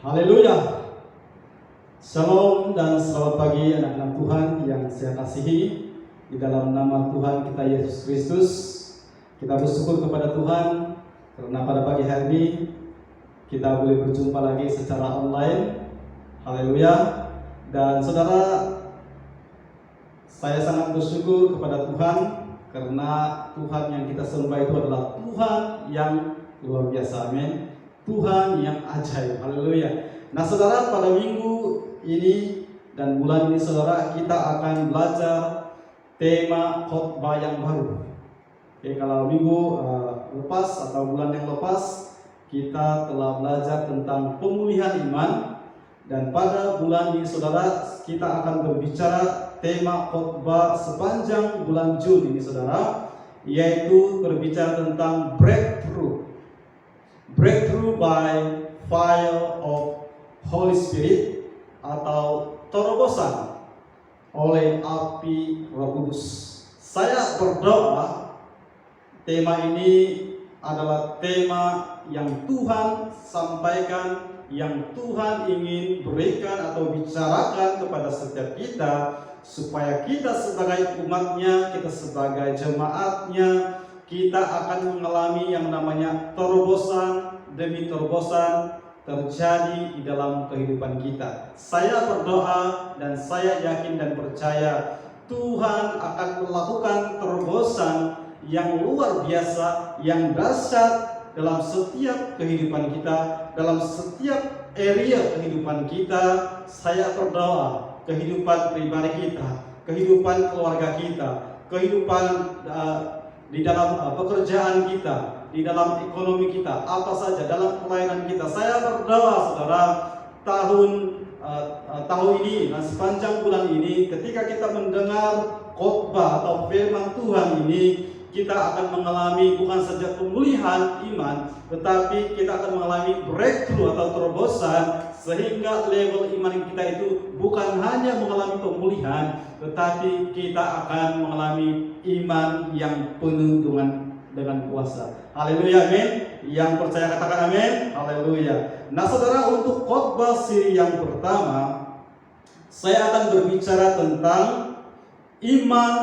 Haleluya. Shalom dan selamat pagi anak-anak Tuhan yang saya kasihi. Di dalam nama Tuhan kita Yesus Kristus, kita bersyukur kepada Tuhan karena pada pagi hari ini kita boleh berjumpa lagi secara online. Haleluya. Dan saudara, saya sangat bersyukur kepada Tuhan karena Tuhan yang kita sembah itu adalah Tuhan yang luar biasa. Amin. Tuhan yang ajaib. Haleluya. Nah saudara, pada minggu ini dan bulan ini saudara, kita akan belajar tema khotbah yang baru. Oke, kalau minggu lepas atau bulan yang lepas kita telah belajar tentang pemulihan iman, dan pada bulan ini saudara kita akan berbicara tema khotbah sepanjang bulan Juni ini saudara, yaitu berbicara tentang breakthrough. Breakthrough by fire of Holy Spirit atau terobosan oleh api Roh Kudus. Saya berdoa tema ini adalah tema yang Tuhan sampaikan, yang Tuhan ingin berikan atau bicarakan kepada setiap kita, supaya kita sebagai umatnya, kita sebagai jemaatnya, kita akan mengalami yang namanya terobosan demi terobosan terjadi di dalam kehidupan kita. Saya berdoa dan saya yakin dan percaya Tuhan akan melakukan terobosan yang luar biasa, yang dahsyat dalam setiap kehidupan kita, dalam setiap area kehidupan kita. Saya berdoa kehidupan pribadi kita, kehidupan keluarga kita, kehidupan di dalam pekerjaan kita, di dalam ekonomi kita, apa saja dalam pelayanan kita. Saya berdoa saudara, tahun ini dan sepanjang bulan ini, ketika kita mendengar khotbah atau firman Tuhan ini, kita akan mengalami bukan saja pemulihan iman, tetapi kita akan mengalami breakthrough atau terobosan, sehingga level iman kita itu bukan hanya mengalami pemulihan, tetapi kita akan mengalami iman yang penuh dengan kuasa. Haleluya, amin. Yang percaya katakan amin. Haleluya. Nah saudara, untuk khotbah siri yang pertama, saya akan berbicara tentang iman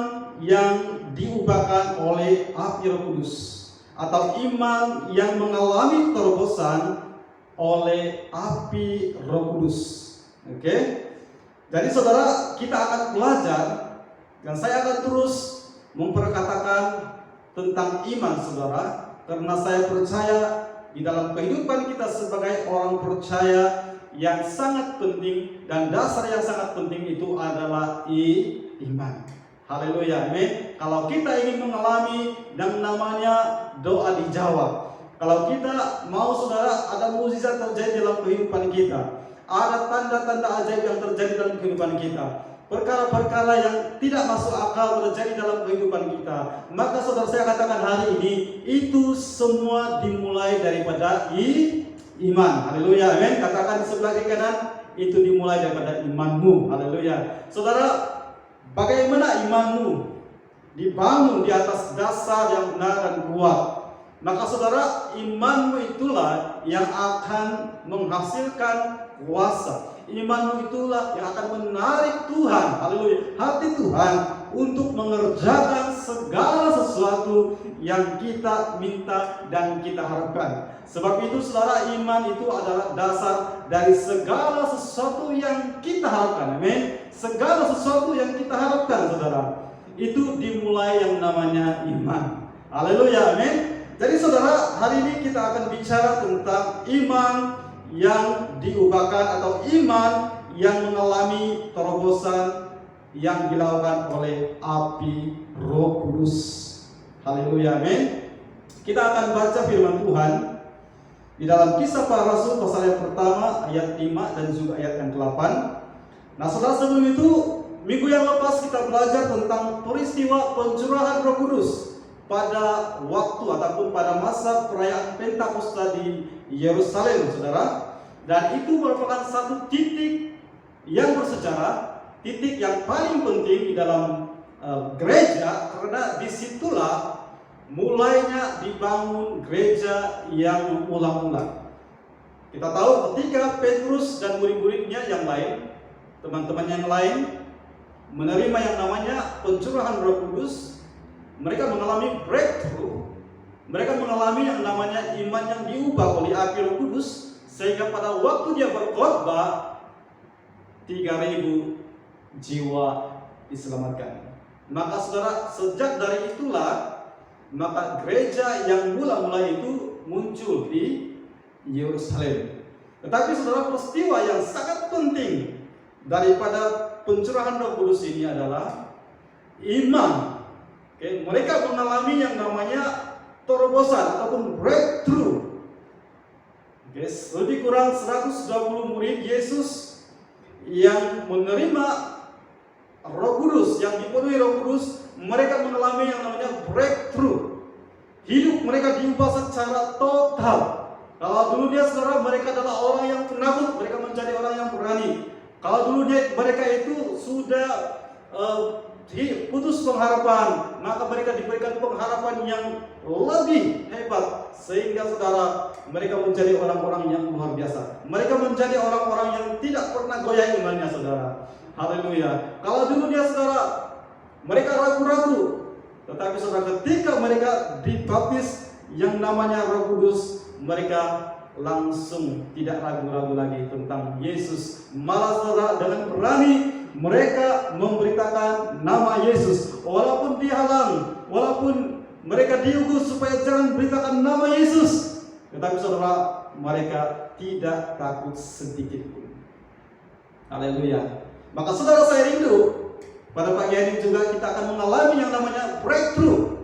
yang diubahkan oleh api Roh Kudus, atau iman yang mengalami terobosan oleh api Roh Kudus. Oke? Jadi saudara, kita akan belajar dan saya akan terus memperkatakan tentang iman saudara, karena saya percaya di dalam kehidupan kita sebagai orang percaya yang sangat penting dan dasar yang sangat penting itu adalah iman. Haleluya, amin. Kalau kita ingin mengalami yang namanya doa dijawab, kalau kita mau saudara ada mukjizat terjadi dalam kehidupan kita, ada tanda-tanda ajaib yang terjadi dalam kehidupan kita, perkara-perkara yang tidak masuk akal terjadi dalam kehidupan kita, maka saudara saya katakan hari ini itu semua dimulai daripada iman. Haleluya, amin. Katakan di sebelah kanan, itu dimulai daripada imanmu. Haleluya. Saudara, bagaimana imanmu dibangun di atas dasar yang benar dan kuat, maka saudara, imanmu itulah yang akan menghasilkan kuasa. Imanmu itulah yang akan menarik Tuhan, haleluya, hati Tuhan untuk mengerjakan segala sesuatu yang kita minta dan kita harapkan. Sebab itu saudara, iman itu adalah dasar dari segala sesuatu yang kita harapkan. Amin. Segala sesuatu yang kita harapkan saudara, itu dimulai yang namanya iman. Haleluya, amin. Jadi saudara, hari ini kita akan bicara tentang iman yang diubahkan atau iman yang mengalami terobosan yang dilakukan oleh api Roh Kudus. Haleluya, amin. Kita akan baca firman Tuhan di dalam Kisah Para Rasul pasal yang pertama ayat 5 dan juga ayat yang ke-8. Nah saudara, sebelum itu minggu yang lepas kita belajar tentang peristiwa pencurahan Roh Kudus pada waktu ataupun pada masa perayaan Pentakosta di Yerusalem, saudara. Dan itu merupakan satu titik yang bersejarah, titik yang paling penting di dalam gereja, karena disitulah mulainya dibangun gereja yang mengulang-ulang. Kita tahu ketika Petrus dan murid-muridnya yang lain, teman-teman yang lain menerima yang namanya pencurahan Roh Kudus, mereka mengalami breakthrough. Mereka mengalami yang namanya iman yang diubah oleh api Roh Kudus, sehingga pada waktu dia berkhotbah 3.000 jiwa diselamatkan. Maka saudara, sejak dari itulah maka gereja yang mula-mula itu muncul di Yerusalem. Tetapi saudara, peristiwa yang sangat penting daripada pencurahan Roh Kudus ini adalah iman. Oke, mereka mengalami yang namanya terobosan ataupun breakthrough. Oke, lebih kurang 120 murid Yesus yang menerima Roh Kudus, yang dipenuhi Roh Kudus, mereka mengalami yang namanya breakthrough. Hidup mereka diubah secara total. Kalau dulu dia saudara, mereka adalah orang yang penakut, mereka menjadi orang yang berani. Kalau dulu mereka itu sudah putus pengharapan, maka mereka diberikan pengharapan yang lebih hebat, sehingga saudara, mereka menjadi orang-orang yang luar biasa. Mereka menjadi orang-orang yang tidak pernah goyah imannya, saudara. Haleluya. Kalau dulu dia saudara, mereka ragu-ragu, tetapi saudara, ketika mereka dibaptis yang namanya Roh Kudus, mereka langsung tidak ragu-ragu lagi tentang Yesus. Malah saudara, dengan berani mereka memberitakan nama Yesus, walaupun dihalang, walaupun mereka diugus supaya jangan beritakan nama Yesus, tetapi saudara, mereka tidak takut sedikit pun. Haleluya. Maka saudara, saya rindu pada pagi hari ini juga kita akan mengalami yang namanya breakthrough.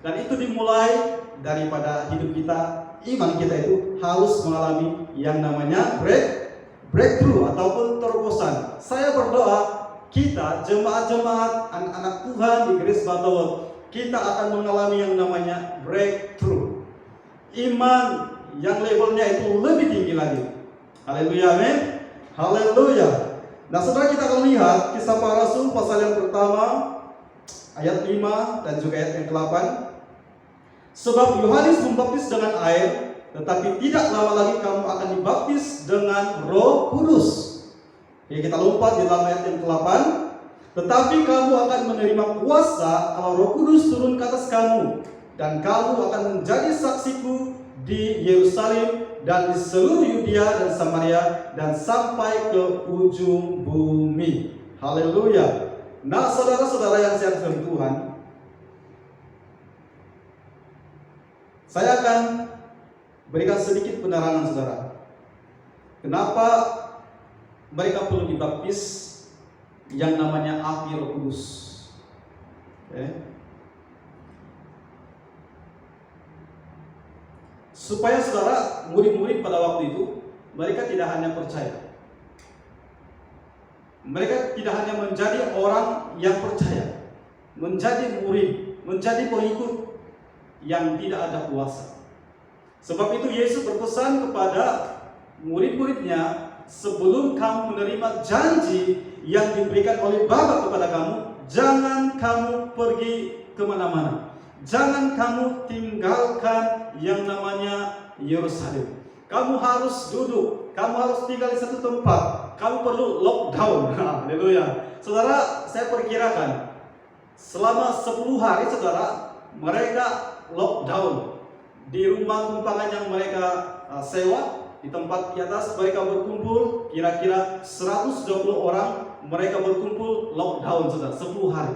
Dan itu dimulai daripada hidup kita. Iman kita itu harus mengalami yang namanya breakthrough ataupun terobosan. Saya berdoa kita jemaat-jemaat anak-anak Tuhan di Grace Batawa, kita akan mengalami yang namanya breakthrough. Iman yang levelnya itu lebih tinggi lagi. Haleluya, amin. Haleluya. Nah, saudara, kita akan lihat Kisah Para Rasul pasal yang pertama ayat 5 dan juga ayat yang ke-8. Sebab Yohanes membaptis dengan air, tetapi tidak lama lagi kamu akan dibaptis dengan Roh Kudus. Oke, kita lompat di dalam ayat yang ke-8. Tetapi kamu akan menerima kuasa kalau Roh Kudus turun ke atas kamu, dan kamu akan menjadi saksiku di Yerusalem dan di seluruh Yudea dan Samaria dan sampai ke ujung bumi. Haleluya. Nah, saudara-saudara yang saya kasih Tuhan, saya akan berikan sedikit penerangan saudara. Kenapa mereka perlu dibaptis yang namanya api Roh Kudus? Supaya saudara, murid-murid pada waktu itu, mereka tidak hanya percaya, mereka tidak hanya menjadi orang yang percaya, menjadi murid, menjadi pengikut yang tidak ada kuasa. Sebab itu Yesus berpesan kepada murid-muridnya, sebelum kamu menerima janji yang diberikan oleh Bapa kepada kamu, jangan kamu pergi kemana-mana. Jangan kamu tinggalkan yang namanya Yerusalem. Kamu harus duduk, kamu harus tinggal di satu tempat. Kamu perlu lockdown. Haleluya. Saudara, saya perkirakan selama 10 hari saudara, mereka lockdown di rumah tumpangan yang mereka sewa. Di tempat di atas mereka berkumpul, kira-kira 120 orang. Mereka berkumpul lockdown saudara 10 hari.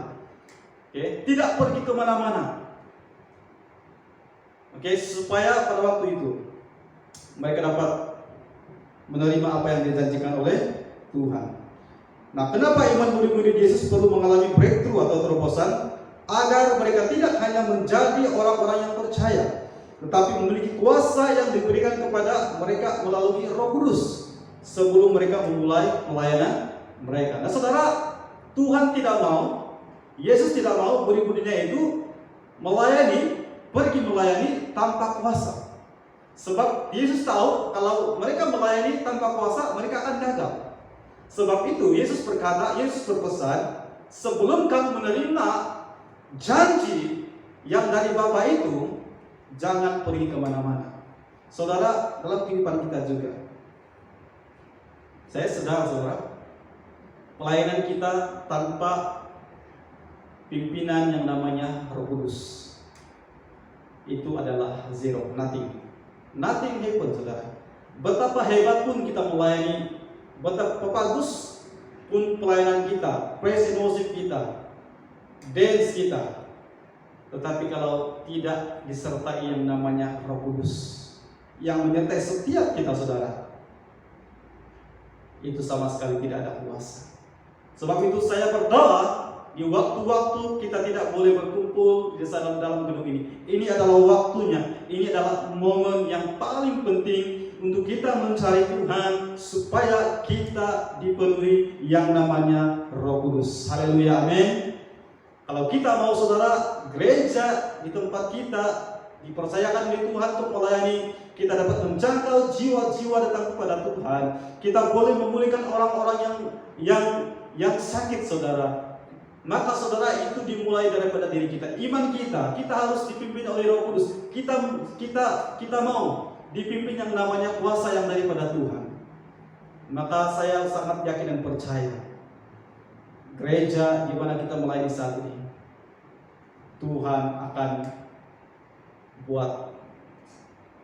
Tidak pergi kemana-mana. Supaya pada waktu itu mereka dapat menerima apa yang dijanjikan oleh Tuhan. Nah, kenapa iman murid-murid Yesus perlu mengalami breakthrough atau terobosan? Agar mereka tidak hanya menjadi orang-orang yang percaya, tetapi memiliki kuasa yang diberikan kepada mereka melalui Roh Kudus sebelum mereka memulai pelayanan mereka. Nah, saudara, Tuhan tidak mau, Yesus tidak mau murid-muridnya itu pergi melayani tanpa kuasa. Sebab Yesus tahu kalau mereka melayani tanpa kuasa, mereka akan gagal. Sebab itu Yesus berpesan, sebelum kamu menerima janji yang dari Bapa itu, jangan pergi kemana-mana. Saudara, dalam kehidupan kita juga, saya sadar saudara, pelayanan kita tanpa pimpinan yang namanya Roh Kudus itu adalah zero, nothing happen saudara. Betapa hebat pun kita melayani, betapa bagus pun pelayanan kita, praise and worship kita, dance kita, tetapi kalau tidak disertai yang namanya Roh Kudus yang menyertai setiap kita saudara, itu sama sekali tidak ada kuasa. Sebab itu saya berdoa, di waktu-waktu kita tidak boleh berkumpul di dalam gedung ini. Ini adalah waktunya. Ini adalah momen yang paling penting untuk kita mencari Tuhan supaya kita dipenuhi yang namanya Roh Kudus. Haleluya, amin. Kalau kita mau saudara, gereja di tempat kita dipercayakan oleh Tuhan untuk melayani, kita dapat menjangkau jiwa-jiwa datang kepada Tuhan. Kita boleh memulihkan orang-orang yang sakit saudara. Maka saudara, itu dimulai daripada diri kita. Iman kita harus dipimpin oleh Roh Kudus. Kita mau dipimpin yang namanya kuasa yang daripada Tuhan. Maka saya sangat yakin dan percaya, gereja di mana kita melayani saat ini, Tuhan akan buat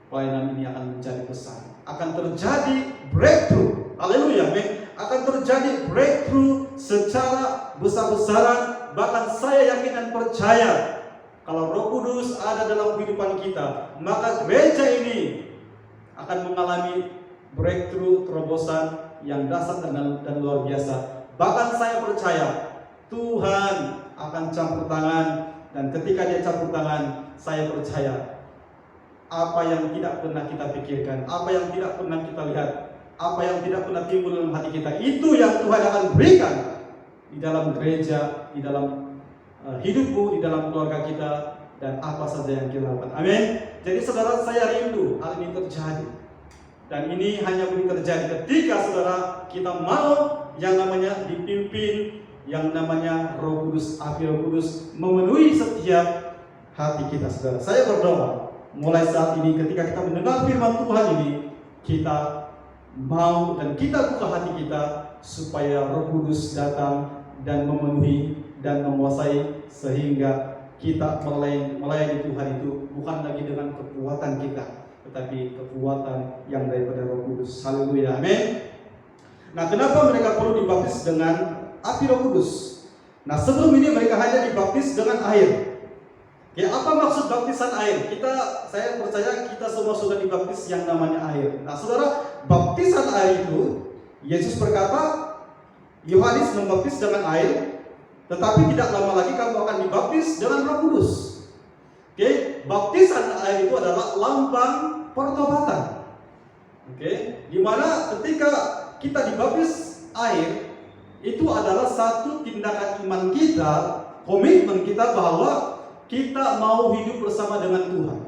pelayanan ini akan menjadi besar. Akan terjadi breakthrough. Haleluya, amin. Akan terjadi breakthrough secara besar-besaran. Bahkan saya yakin dan percaya, kalau Roh Kudus ada dalam kehidupan kita, maka gereja ini akan mengalami breakthrough, terobosan yang dahsyat dan luar biasa. Bahkan saya percaya Tuhan akan campur tangan, dan ketika Dia campur tangan, saya percaya apa yang tidak pernah kita pikirkan, apa yang tidak pernah kita lihat, apa yang tidak pernah timbul dalam hati kita, itu yang Tuhan akan berikan di dalam gereja, di dalam hidupmu, di dalam keluarga kita, dan apa saja yang kita lakukan. Amin. Jadi saudara, saya rindu hal ini terjadi. Dan ini hanya boleh terjadi ketika saudara kita mau yang namanya dipimpin, yang namanya Roh Kudus, api Roh Kudus memenuhi setiap hati kita, saudara. Saya berdoa mulai saat ini ketika kita mendengar firman Tuhan ini, kita mau dan kita buka hati kita supaya Roh Kudus datang dan memenuhi dan menguasai, sehingga kita melayani Tuhan itu bukan lagi dengan kekuatan kita, tetapi kekuatan yang daripada Roh Kudus. Haleluya, amin. Nah, kenapa mereka perlu dibaptis dengan api Roh Kudus? Nah, sebelum ini mereka hanya dibaptis dengan air. Ya, apa maksud baptisan air? Saya percaya kita semua sudah dibaptis yang namanya air. Nah, saudara, baptisan air itu, Yesus berkata, Yohanes membaptis dengan air, tetapi tidak lama lagi kamu akan dibaptis dengan Roh Kudus. Oke, baptisan air itu adalah lambang pertobatan. Oke, di mana ketika kita dibaptis air, itu adalah satu tindakan iman kita, komitmen kita bahwa kita mau hidup bersama dengan Tuhan.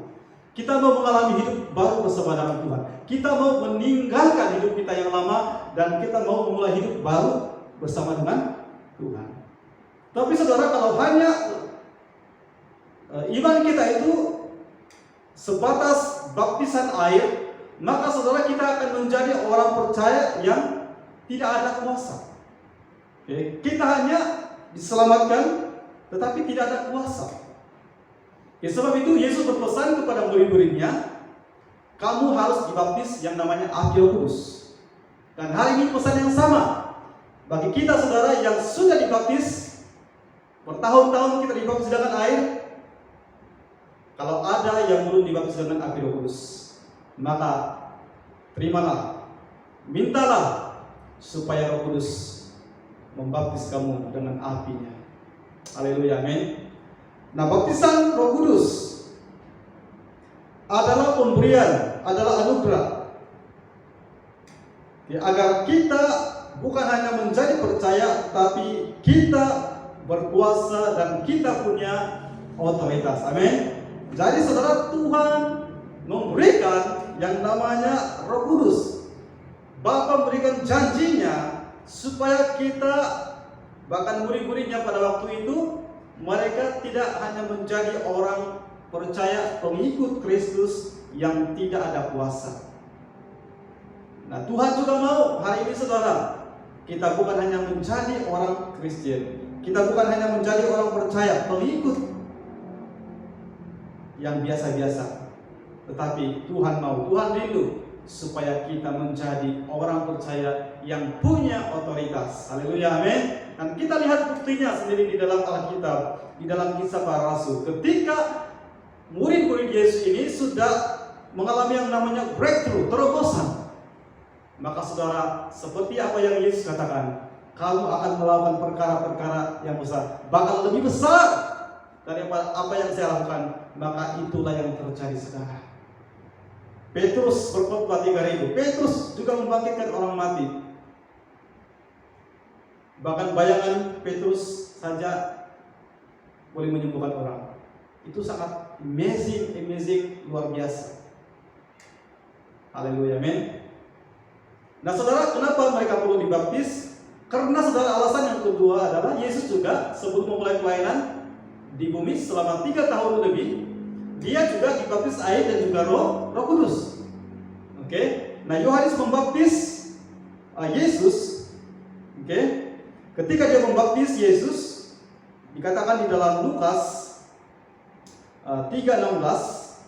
Kita mau mengalami hidup baru bersama dengan Tuhan. Kita mau meninggalkan hidup kita yang lama dan kita mau memulai hidup baru bersama dengan Tuhan. Tapi saudara, kalau hanya iman kita itu sebatas baptisan air, maka saudara kita akan menjadi orang percaya yang tidak ada kuasa. Oke, kita hanya diselamatkan, tetapi tidak ada kuasa. Ya, sebab itu Yesus berpesan kepada murid-muridnya, kamu harus dibaptis yang namanya api Roh Kudus. Dan hari ini pesan yang sama bagi kita saudara yang sudah dibaptis, bertahun-tahun kita dibaptis dengan air. Kalau ada yang belum dibaptis dengan api Roh Kudus, maka terimalah, mintalah supaya Roh Kudus membaptis kamu dengan apinya. Haleluya, amin. Nah, baptisan Roh Kudus adalah pemberian, adalah anugerah, ya, agar kita bukan hanya menjadi percaya, tapi kita berkuasa dan kita punya otoritas. Amin. Jadi saudara, Tuhan memberikan yang namanya Roh Kudus. Bapa memberikan janjinya supaya kita, bahkan murid-muridnya pada waktu itu, mereka tidak hanya menjadi orang percaya pengikut Kristus yang tidak ada kuasa. Nah, Tuhan juga mau hari ini saudara, kita bukan hanya menjadi orang Kristen, kita bukan hanya menjadi orang percaya pengikut yang biasa-biasa, tetapi Tuhan mau, Tuhan rindu supaya kita menjadi orang percaya yang punya otoritas. Haleluya, amin. Dan kita lihat buktinya sendiri di dalam Alkitab, di dalam Kisah Para Rasul. Ketika murid-murid Yesus ini sudah mengalami yang namanya breakthrough, terobosan, maka saudara, seperti apa yang Yesus katakan, kamu akan melakukan perkara-perkara yang besar, bahkan lebih besar dari apa yang saya lakukan. Maka itulah yang terjadi saudara. Petrus berkhotbah 3.000. Petrus juga membangkitkan orang mati. Bahkan bayangan Petrus saja boleh menyembuhkan orang. Itu sangat amazing, luar biasa. Haleluya, amin. Nah saudara, kenapa mereka perlu dibaptis? Karena saudara, alasan yang kedua adalah Yesus juga sebelum memulai pelayanan di bumi selama 3 tahun lebih, dia juga dibaptis air dan juga Roh Kudus. Oke. Nah, Yohanes membaptis Yesus. Oke. Ketika dia membaptis Yesus, dikatakan di dalam Lukas 3:16,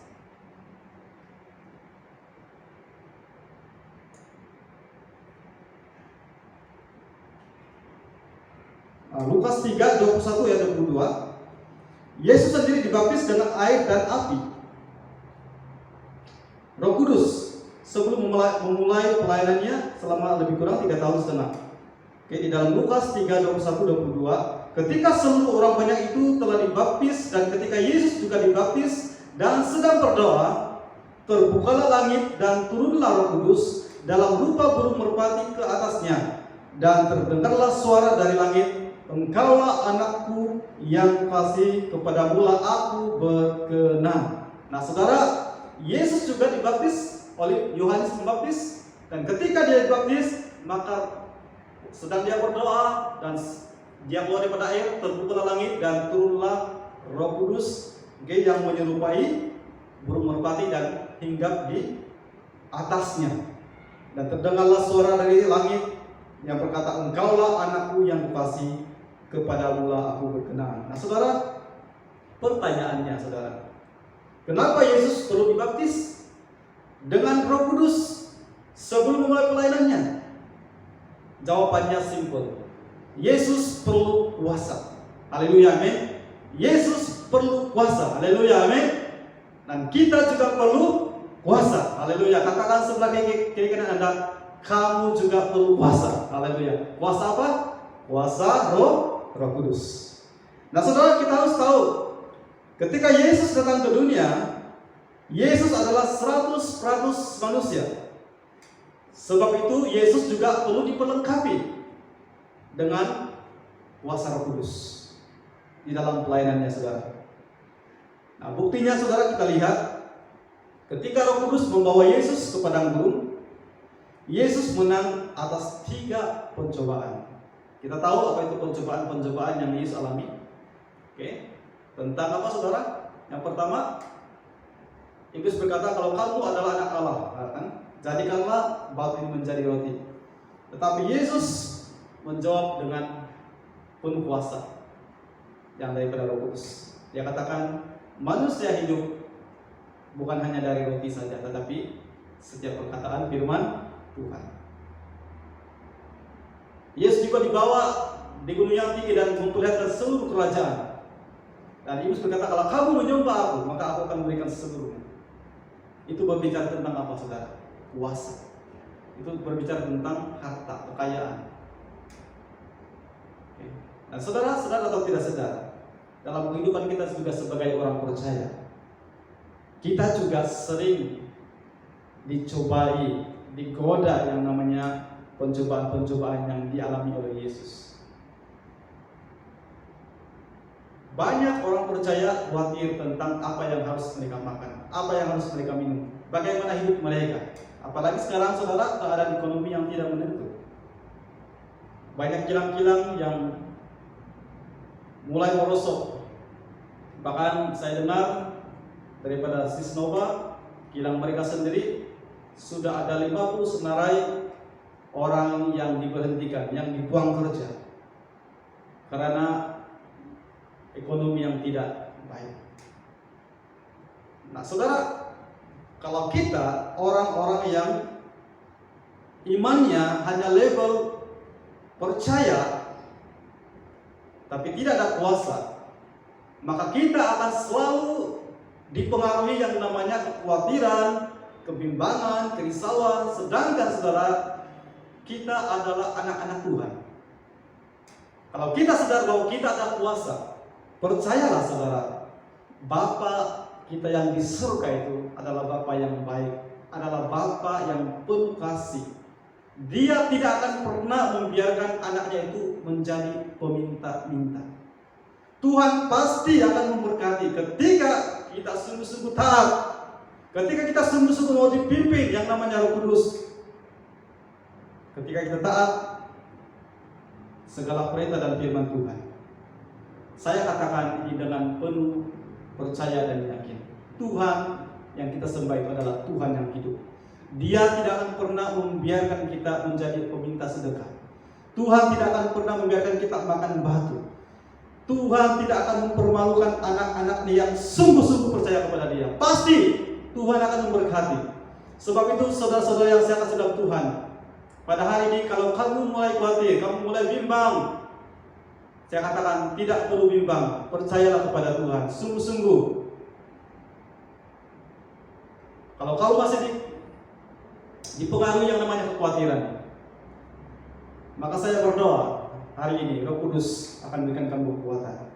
Lukas 3:21 ya 22, Yesus sendiri dibaptis dengan air dan api, Roh Kudus, sebelum memulai pelayanannya selama lebih kurang 3 tahun setengah. Oke, di dalam Lukas 3:21-22, ketika seluruh orang banyak itu telah dibaptis dan ketika Yesus juga dibaptis dan sedang berdoa, terbukalah langit dan turunlah Roh Kudus dalam rupa burung merpati ke atasnya. Dan terdengarlah suara dari langit, Engkaulah anakku yang kukasihi, kepadamulah aku berkenan. Nah saudara, Yesus juga dibaptis oleh Yohanes Pembaptis. Dan ketika dia dibaptis, maka sedang dia berdoa dan dia keluar daripada air, terbukalah langit dan turunlah Roh Kudus yang menyerupai burung merpati dan hinggap di atasnya. Dan terdengarlah suara dari langit yang berkata, Engkaulah anakku yang kukasihi, kepadamulah aku berkenan. Nah saudara, pertanyaannya saudara, kenapa Yesus perlu dibaptis dengan Roh Kudus sebelum memulai pelayanannya? Jawabannya simpel. Yesus perlu kuasa. Haleluya, amin. Yesus perlu kuasa. Haleluya, amin. Dan kita juga perlu kuasa. Haleluya. Katakan sebelah kiri kanan Anda, kamu juga perlu kuasa. Haleluya. Kuasa apa? Kuasa Roh Kudus. Nah saudara, kita harus tahu, ketika Yesus datang ke dunia, Yesus adalah 100% manusia. Sebab itu Yesus juga perlu diperlengkapi dengan kuasa Roh Kudus di dalam pelayanannya saudara. Nah buktinya saudara, kita lihat ketika Roh Kudus membawa Yesus ke padang gurun, Yesus menang atas 3 pencobaan. Kita tahu apa itu pencobaan yang Yesus alami. Oke. Tentang apa saudara? Yang pertama, Iblis berkata, kalau kamu adalah anak Allah, kan? Jadikanlah batu ini menjadi roti. Tetapi Yesus menjawab dengan penuh kuasa yang daripada Roh Kudus. Dia katakan, manusia hidup bukan hanya dari roti saja, tetapi setiap perkataan firman Tuhan. Yesus juga dibawa di gunung yang tinggi dan memperlihatkan seluruh kerajaan. Dan Iblis berkata, kalau kamu menyembah aku, maka aku akan memberikan seluruhnya. Itu berbicara tentang apa saudara? Kuasa. Itu berbicara tentang harta, kekayaan. Dan saudara, sadar atau tidak sadar, dalam kehidupan kita juga sebagai orang percaya, kita juga sering dicobai, digoda yang namanya pencobaan-pencobaan yang dialami oleh Yesus. Banyak orang percaya khawatir tentang apa yang harus mereka makan, apa yang harus mereka minum, bagaimana hidup mereka. Apalagi sekarang saudara, keadaan ekonomi yang tidak menentu. Banyak kilang-kilang yang mulai merosot. Bahkan saya dengar daripada Sisnova, kilang mereka sendiri sudah ada 50 senarai orang yang diberhentikan, yang dibuang kerja karena ekonomi yang tidak baik. Nah saudara, kalau kita orang-orang yang imannya hanya level percaya tapi tidak ada kuasa, maka kita akan selalu dipengaruhi yang namanya kekhawatiran, kebimbangan, kerisauan. Sedangkan saudara, kita adalah anak-anak Tuhan. Kalau kita sadar bahwa kita ada kuasa, percayalah saudara, Bapa kita yang di surga itu adalah Bapa yang baik, adalah Bapa yang penuh kasih. Dia tidak akan pernah membiarkan anaknya itu menjadi peminta-minta. Tuhan pasti akan memberkati ketika kita sungguh-sungguh taat, ketika kita sungguh-sungguh mau dipimpin yang namanya Roh Kudus. Ketika kita taat segala perintah dan firman Tuhan. Saya katakan ini dengan penuh percaya dan yakin. Tuhan yang kita sembah itu adalah Tuhan yang hidup. Dia tidak akan pernah membiarkan kita menjadi peminta sedekah. Tuhan tidak akan pernah membiarkan kita makan batu. Tuhan tidak akan mempermalukan anak-anaknya yang sungguh-sungguh percaya kepada Dia. Pasti Tuhan akan memberkati. Sebab itu saudara-saudara yang saya kasih dalam Tuhan, pada hari ini kalau kamu mulai khawatir, kamu mulai bimbang, saya katakan tidak perlu bimbang, percayalah kepada Tuhan, sungguh-sungguh. Kalau kamu masih dipengaruhi yang namanya kekhawatiran, maka saya berdoa hari ini Roh Kudus akan berikan kamu kekuatan.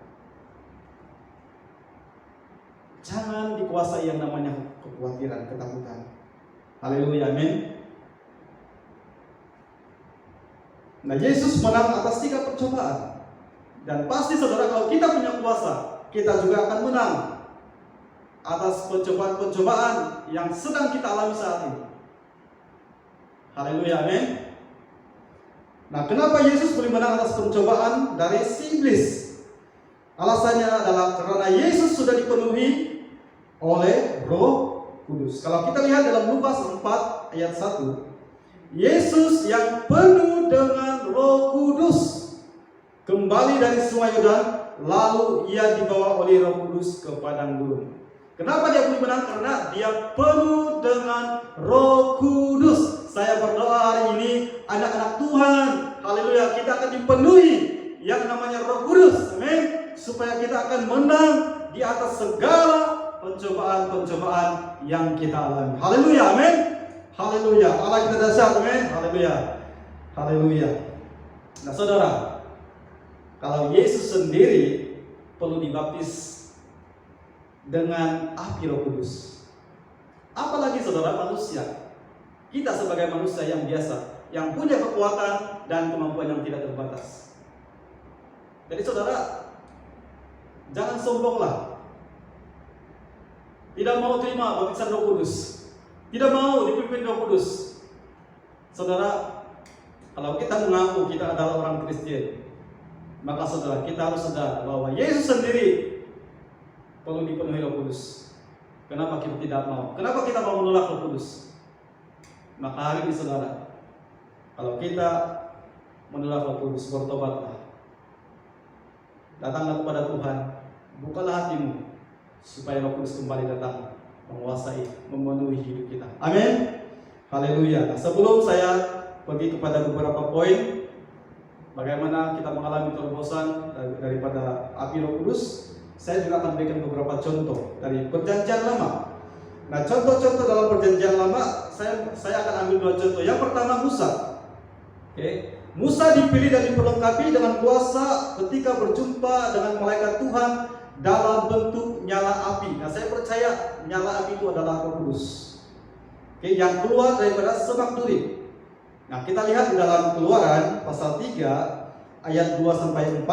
Jangan dikuasai yang namanya kekhawatiran, ketakutan. Haleluya, amin. Nah, Yesus menang atas 3 percobaan. Dan pasti saudara, kalau kita punya kuasa, kita juga akan menang atas pencobaan-pencobaan yang sedang kita alami saat ini. Haleluya, amin. Nah, kenapa Yesus boleh menang atas pencobaan dari si iblis? Alasannya adalah karena Yesus sudah dipenuhi oleh Roh Kudus. Kalau kita lihat dalam Lukas 4 ayat 1, Yesus yang penuh dengan Roh Kudus kembali dari Sungai Yordan, lalu ia dibawa oleh Roh Kudus ke padang gurun. Kenapa dia boleh menang? Karena dia penuh dengan Roh Kudus. Saya berdoa hari ini, anak-anak Tuhan, haleluya, kita akan dipenuhi yang namanya Roh Kudus, amin, supaya kita akan menang di atas segala pencobaan-pencobaan yang kita alami. Haleluya, amin. Haleluya, Allah kita dahsyat, amin. Haleluya, haleluya. Nah, saudara, kalau Yesus sendiri perlu dibaptis dengan api Roh Kudus, apalagi saudara manusia, kita sebagai manusia yang biasa, yang punya kekuatan dan kemampuan yang tidak terbatas. Jadi saudara, jangan sombonglah, tidak mau terima baptisan Roh Kudus, tidak mau dipimpin Roh Kudus. Saudara, kalau kita mengaku kita adalah orang Kristen, maka saudara, kita harus sadar bahwa Yesus sendiri perlu dipenuhi Roh Kudus. Kenapa kita tidak mau? Kenapa kita mau menolak Roh Kudus? Maka hari ini saudara, kalau kita menolak Roh Kudus, bertobatlah, datanglah kepada Tuhan, bukalah hatimu, supaya Roh Kudus kembali datang, menguasai, memenuhi hidup kita. Amin. Haleluya. Nah, sebelum saya pergi kepada beberapa poin bagaimana kita mengalami terobosan daripada api Roh Kudus, saya juga akan berikan beberapa contoh dari Perjanjian Lama. Nah, contoh-contoh dalam Perjanjian Lama, saya akan ambil 2 contoh. Yang pertama, Musa. Musa dipilih dan diperlengkapi dengan kuasa ketika berjumpa dengan malaikat Tuhan dalam bentuk nyala api. Nah, saya percaya nyala api itu adalah Roh Kudus, yang keluar daripada semak duri. Nah, kita lihat di dalam Keluaran pasal 3 ayat 2-4,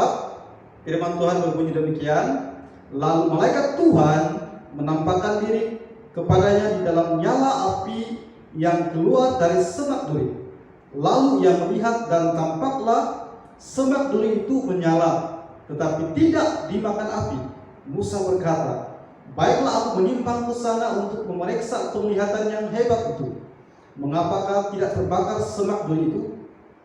firman Tuhan berbunyi demikian, lalu malaikat Tuhan menampakkan diri kepadanya di dalam nyala api yang keluar dari semak duri. Lalu ia melihat dan tampaklah semak duri itu menyala, tetapi tidak dimakan api. Musa berkata, baiklah aku menyimpang ke sana untuk memeriksa penglihatan yang hebat itu. Mengapakah tidak terbakar semak duri itu?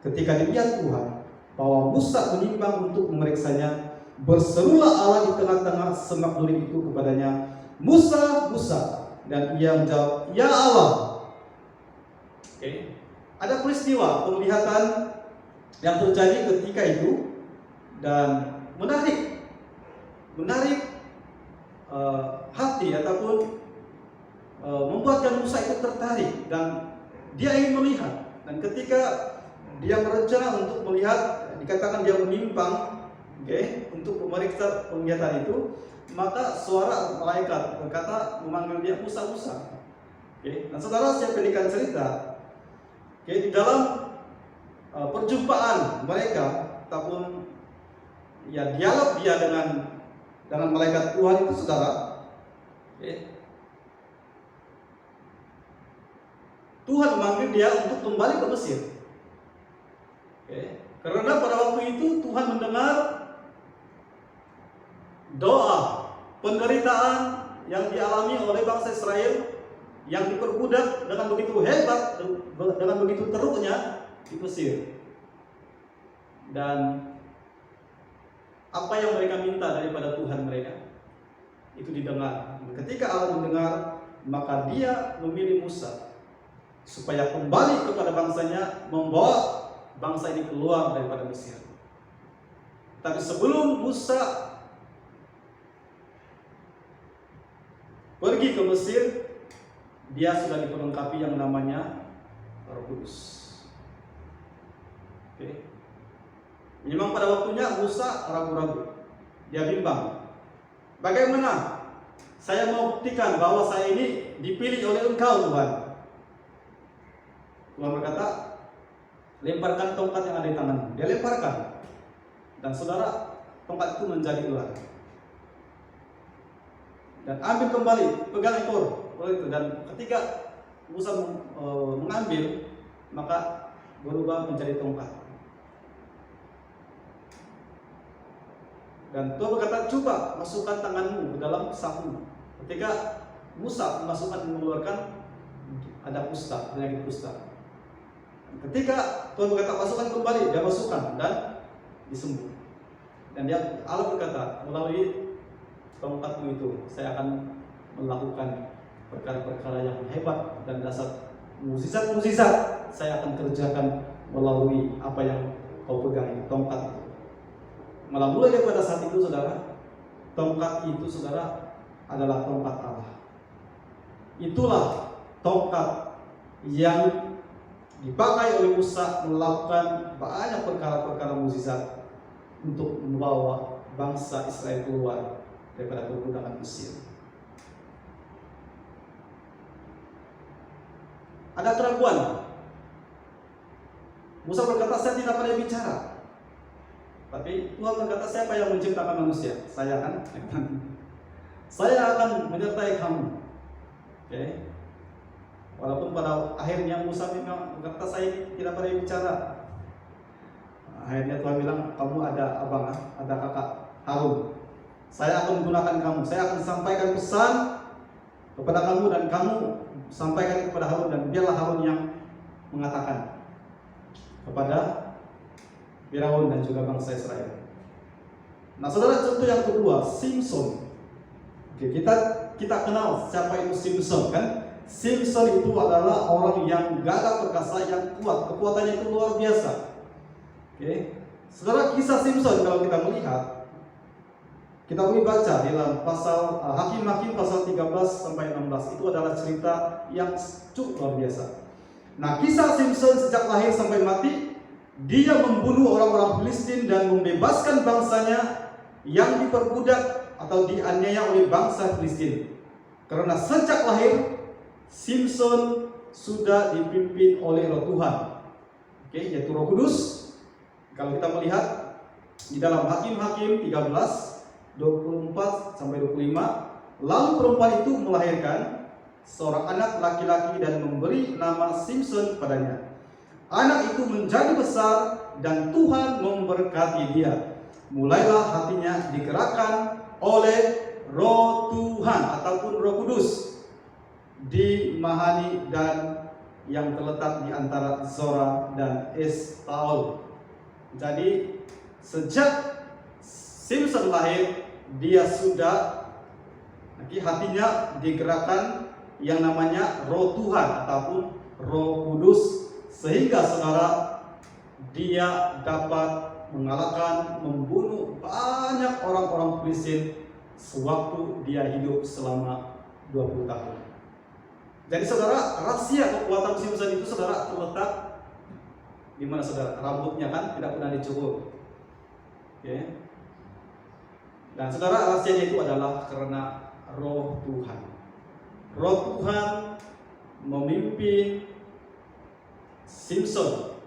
Ketika dilihat Tuhan bahwa Musa menyimpang untuk memeriksanya, berserulah Allah di tengah-tengah semak duri itu kepadanya, Musa, Musa. Dan ia menjawab, ya Allah. Ada peristiwa penglihatan yang terjadi ketika itu, dan menarik hati ataupun membuatkan Musa itu tertarik dan dia ingin melihat. Dan ketika dia berencana untuk melihat, dikatakan dia menyimpang, untuk memeriksa penglihatan itu, maka suara malaikat berkata memanggil dia, Musa, Musa. Nah, saudara, saya berikan cerita. Di dalam perjumpaan mereka ataupun ya dialog dia dengan malaikat Tuhan itu, saudara, Tuhan memanggil dia untuk kembali ke Mesir. Karena pada waktu itu Tuhan mendengar doa penderitaan yang dialami oleh bangsa Israel yang diperbudak dengan begitu hebat, dengan begitu teruknya di Mesir. Dan apa yang mereka minta daripada Tuhan mereka itu didengar. Ketika Allah mendengar, maka dia memilih Musa supaya kembali kepada bangsanya, membawa bangsa ini keluar daripada Mesir. Tapi sebelum Musa pergi ke Mesir, dia sudah diperlengkapi yang namanya Roh Kudus. Memang pada waktunya Musa ragu-ragu, dia bimbang. Bagaimana saya mau buktikan bahwa saya ini dipilih oleh Engkau, Tuhan? Tuhan berkata, lemparkan tongkat yang ada di tanganmu. Dia lemparkan. Dan saudara, tongkat itu menjadi ular. Dan ambil kembali, pegang ekor ular itu. Dan ketika Musa mengambil, maka berubah menjadi tongkat. Dan Tuhan berkata, coba masukkan tanganmu ke dalam saku. Ketika Musa memasukkan dan mengeluarkan, ada kusta, penyakit kusta. Ketika Tuhan berkata masukkan kembali, dia masukkan dan disembuh. Dan Allah berkata, melalui tongkatmu itu saya akan melakukan perkara-perkara yang hebat dan dasar mukjizat-mukjizat saya akan kerjakan melalui apa yang kau pegang itu, tongkat itu. Malah mulai daripada saat itu saudara, tongkat itu saudara adalah tongkat Allah. Itulah tongkat yang dipakai oleh Musa melakukan banyak perkara-perkara mukjizat untuk membawa bangsa Israel keluar daripada perbudakan Mesir. Ada keraguan. Musa berkata, saya tidak pandai bicara. Tapi Tuhan berkata, siapa yang menciptakan manusia? Saya kan? Saya akan menyertai kamu. Oke. Walaupun pada akhirnya Musa memang berkata, saya tidak pandai bicara. Akhirnya Tuhan bilang, kamu ada abang, ada kakak Harun. Saya akan menggunakan kamu. Saya akan sampaikan pesan kepada kamu dan kamu sampaikan kepada Harun, dan biarlah Harun yang mengatakan kepada Firaun dan juga bangsa Israel. Nah, saudara, contoh yang kedua, Simson. Oke, kita kenal siapa itu Simson kan? Simson itu adalah orang yang gagah perkasa, yang kuat, kekuatannya itu luar biasa. Oke, saudara, kisah Simson kalau kita melihat, kita boleh baca di dalam pasal Hakim-Hakim pasal 13 sampai 16. Itu adalah cerita yang cukup luar biasa. Nah, kisah Simson sejak lahir sampai mati, dia membunuh orang-orang Filistin dan membebaskan bangsanya yang diperbudak atau dianiaya oleh bangsa Filistin. Karena sejak lahir Simson sudah dipimpin oleh Roh Tuhan. Oke, yaitu Roh Kudus. Kalau kita melihat di dalam Hakim-Hakim 13 24 sampai 25, lalu perempuan itu melahirkan seorang anak laki-laki dan memberi nama Simson padanya. Anak itu menjadi besar dan Tuhan memberkati dia. Mulailah hatinya digerakkan oleh Roh Tuhan ataupun Roh Kudus di Mahani dan yang terletak di antara Zora dan Estaol. Jadi sejak Simson lahir, dia sudah hatinya digerakkan yang namanya Roh Tuhan ataupun Roh Kudus, sehingga saudara, dia dapat mengalahkan, membunuh banyak orang-orang Filistin sewaktu dia hidup selama 20 tahun. Jadi saudara, rahasia kekuatan Simson itu saudara terletak di mana saudara? Rambutnya kan tidak pernah dicukur. Oke. Dan saudara, rahasianya itu adalah karena Roh Tuhan. Roh Tuhan memimpin Simson.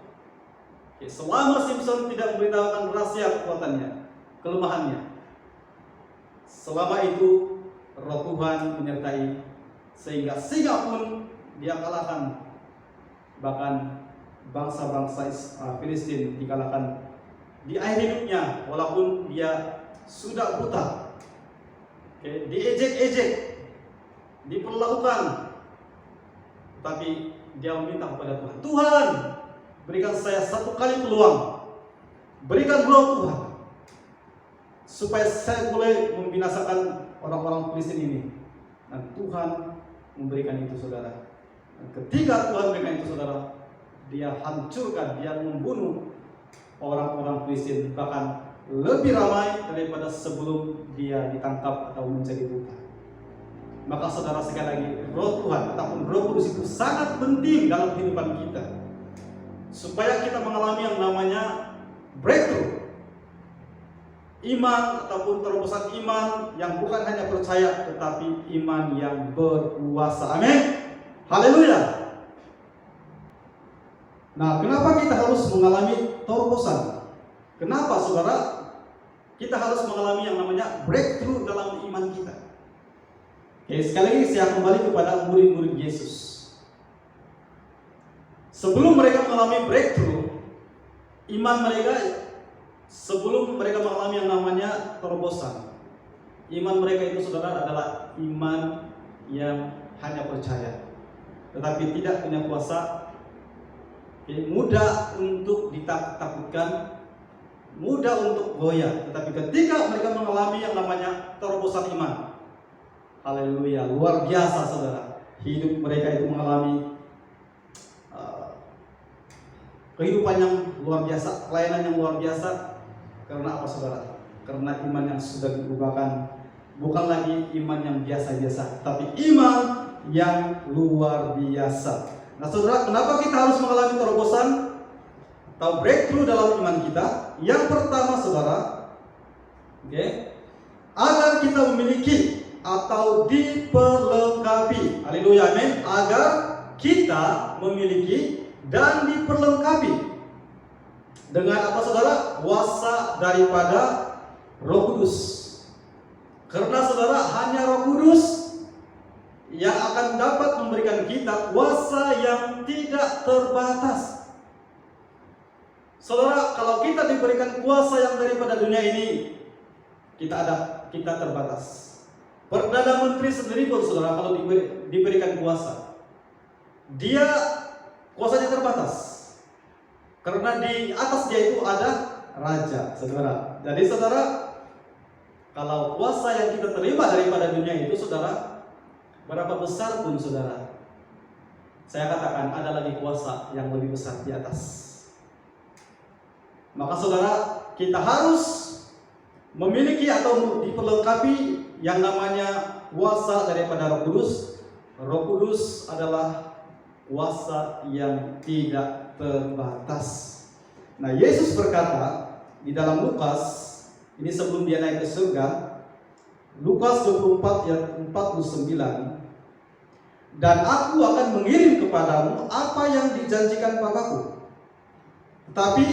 Selama Simson tidak memberitahukan rahasia kekuatannya, kelemahannya, selama itu Roh Tuhan menyertai, sehingga singa pun dia kalahkan. Bahkan bangsa-bangsa Filistin dikalahkan di akhir hidupnya, walaupun dia sudah buta, diejek-ejek, diperlakukan, tapi dia meminta kepada Tuhan, Tuhan, berikan saya satu kali peluang, berikan Roh Tuhan, supaya saya boleh membinasakan orang-orang Filistin ini. Dan Tuhan memberikan itu saudara. Dan ketika Tuhan memberikan itu saudara, dia hancurkan, dia membunuh orang-orang Filistin, bahkan lebih ramai daripada sebelum dia ditangkap atau menjadi buta. Maka saudara, sekali lagi, Roh Tuhan ataupun Roh Kudus itu sangat penting dalam kehidupan kita, supaya kita mengalami yang namanya breakthrough, iman ataupun terobosan iman yang bukan hanya percaya, tetapi iman yang berkuasa. Amin. Haleluya. Nah, kenapa kita harus mengalami terobosan? Kenapa saudara? Kita harus mengalami yang namanya breakthrough dalam iman kita. Oke, sekali lagi saya kembali kepada murid-murid Yesus. Sebelum mereka mengalami breakthrough, iman mereka, sebelum mereka mengalami yang namanya terobosan, iman mereka itu saudara adalah iman yang hanya percaya, tetapi tidak punya kuasa. Mudah untuk ditakutkan, mudah untuk goyah. Tetapi ketika mereka mengalami yang namanya terobosan iman, haleluya, luar biasa saudara. Hidup mereka itu mengalami kehidupan yang luar biasa, pelayanan yang luar biasa. Karena apa saudara? Karena iman yang sudah diubahkan, bukan lagi iman yang biasa-biasa, tapi iman yang luar biasa. Nah saudara, kenapa kita harus mengalami terobosan atau breakthrough dalam iman kita? Yang pertama saudara, agar kita memiliki atau diperlengkapi. Haleluya, amin. Agar kita memiliki dan diperlengkapi dengan apa saudara? Kuasa daripada Roh Kudus. Karena saudara, hanya Roh Kudus yang akan dapat memberikan kita kuasa yang tidak terbatas. Saudara, kalau kita diberikan kuasa yang daripada dunia ini, kita terbatas. Perdana Menteri sendiri pun saudara, kalau diberikan kuasa, dia kuasanya terbatas. Karena di atas dia itu ada raja, saudara. Jadi saudara, kalau kuasa yang kita terima daripada dunia itu saudara, berapa besar pun saudara, saya katakan ada lagi kuasa yang lebih besar di atas. Maka saudara, kita harus memiliki atau diperlengkapi yang namanya kuasa daripada Roh Kudus. Roh Kudus adalah kuasa yang tidak terbatas. Nah, Yesus berkata di dalam Lukas, ini sebelum dia naik ke surga, Lukas 24 ayat 49, dan aku akan mengirim kepadamu apa yang dijanjikan Bapakku. Tetapi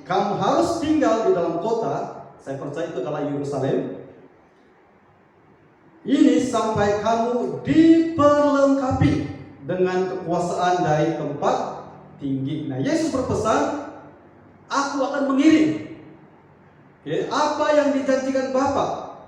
kamu harus tinggal di dalam kota, saya percaya itu adalah Yerusalem, ini sampai kamu diperlengkapi dengan kekuasaan dari tempat tinggi. Nah, Yesus berpesan, aku akan mengirim apa yang dijanjikan Bapa.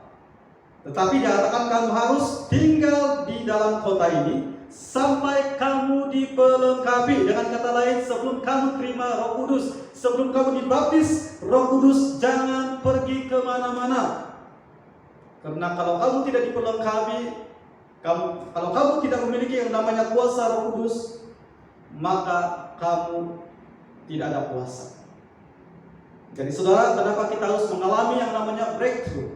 Tetapi dikatakan kamu harus tinggal di dalam kota ini sampai kamu diperlengkapi. Dengan kata lain, sebelum kamu terima Roh Kudus, sebelum kamu dibaptis Roh Kudus, jangan pergi kemana-mana. Karena kalau kamu tidak diperlengkapi, kalau kamu tidak memiliki yang namanya kuasa Roh Kudus, maka kamu tidak ada kuasa. Jadi saudara, kenapa kita harus mengalami yang namanya breakthrough?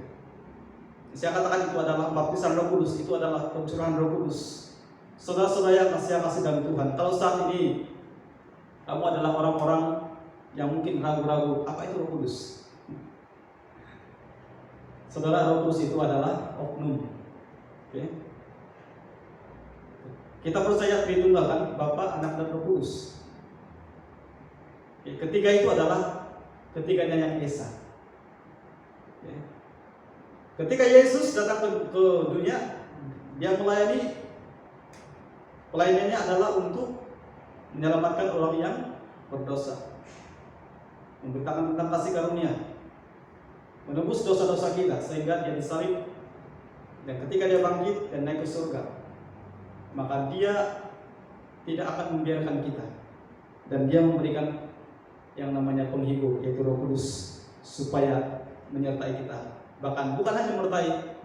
Saya katakan itu adalah baptisan Roh Kudus, itu adalah pencurahan Roh Kudus. Saudara-saudara yang kasih dalam Tuhan, kalau saat ini kamu adalah orang-orang yang mungkin ragu-ragu, apa itu Roh Kudus? Saudara, Roh Kudus itu adalah oknum. Kita percaya Tritunggal kan, Bapa, Anak, dan Roh Kudus. Ketiga itu adalah ketiganya yang esa. Ketika Yesus datang ke dunia, dia melayani. Pelayanannya adalah untuk menyelamatkan orang yang berdosa, memberitakan tentang kasih karunia, menebus dosa-dosa kita sehingga dia disalib. Dan ketika dia bangkit dan naik ke surga, maka dia tidak akan membiarkan kita, dan dia memberikan yang namanya penghibur, yaitu Roh Kudus, supaya menyertai kita. Bahkan bukan hanya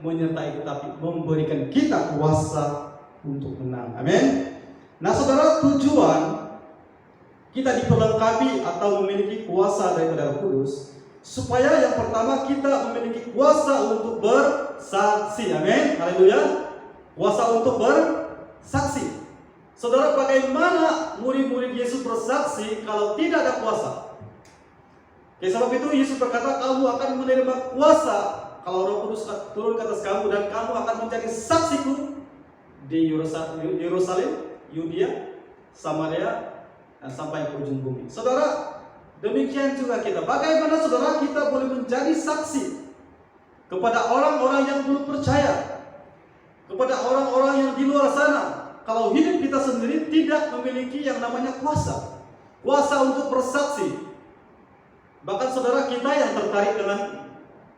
menyertai, tetapi memberikan kita kuasa untuk menang. Amin. Nah saudara, tujuan kita diperlengkapi atau memiliki kuasa daripada Roh Kudus, supaya yang pertama kita memiliki kuasa untuk bersaksi. Amin. Haleluya. Kuasa untuk bersaksi. Saudara, bagaimana murid-murid Yesus bersaksi kalau tidak ada kuasa? Sebab itu Yesus berkata, kamu akan menerima kuasa kalau Roh Kudus turun ke atas kamu, dan kamu akan menjadi saksiku di Yerusalem, Yudea, Samaria, dan sampai ke ujung bumi. Saudara, demikian juga kita. Bagaimana saudara kita boleh menjadi saksi kepada orang-orang yang belum percaya, kepada orang-orang yang di luar sana, kalau hidup kita sendiri tidak memiliki yang namanya kuasa untuk bersaksi. Bahkan saudara, kita yang tertarik dengan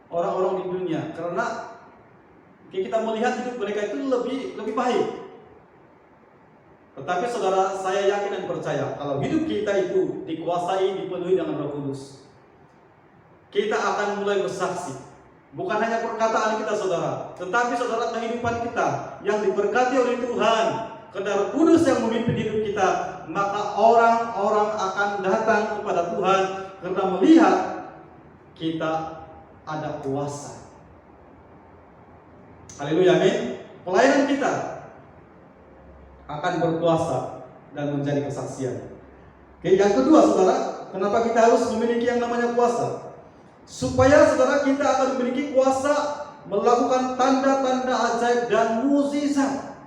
orang-orang di dunia karena kita melihat hidup mereka itu lebih baik. Tetapi saudara, saya yakin dan percaya kalau hidup kita itu dikuasai, dipenuhi dengan Roh Kudus, kita akan mulai bersaksi. Bukan hanya perkataan kita saudara, tetapi saudara, kehidupan kita yang diberkati oleh Tuhan, karena Roh Kudus yang memimpin hidup kita, maka orang-orang akan datang kepada Tuhan karena melihat kita ada kuasa. Haleluya, amin. Pelayanan kita akan berkuasa dan menjadi kesaksian. Oke, yang kedua saudara, kenapa kita harus memiliki yang namanya kuasa? Supaya saudara kita akan memiliki kuasa melakukan tanda-tanda ajaib dan mukjizat.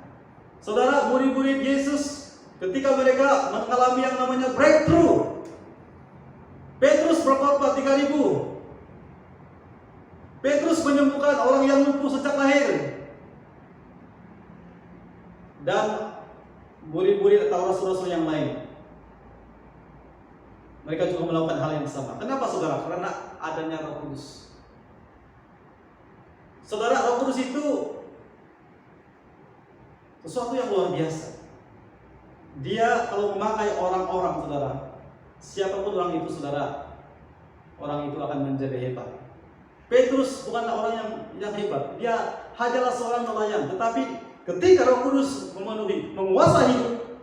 Saudara, murid-murid Yesus ketika mereka mengalami yang namanya breakthrough, Petrus berkhotbah 3.000. Petrus menyembuhkan orang yang lumpuh sejak lahir. Dan murid-murid atau rasul-rasul yang lain, mereka juga melakukan hal yang sama. Kenapa saudara? Karena adanya Roh Kudus. Saudara, Roh Kudus itu sesuatu yang luar biasa. Dia kalau memakai orang-orang saudara, siapapun orang itu saudara, orang itu akan menjadi hebat. Petrus bukanlah orang yang hebat, dia hanyalah seorang nelayan. Tetapi ketika Roh Kudus menguasai hidup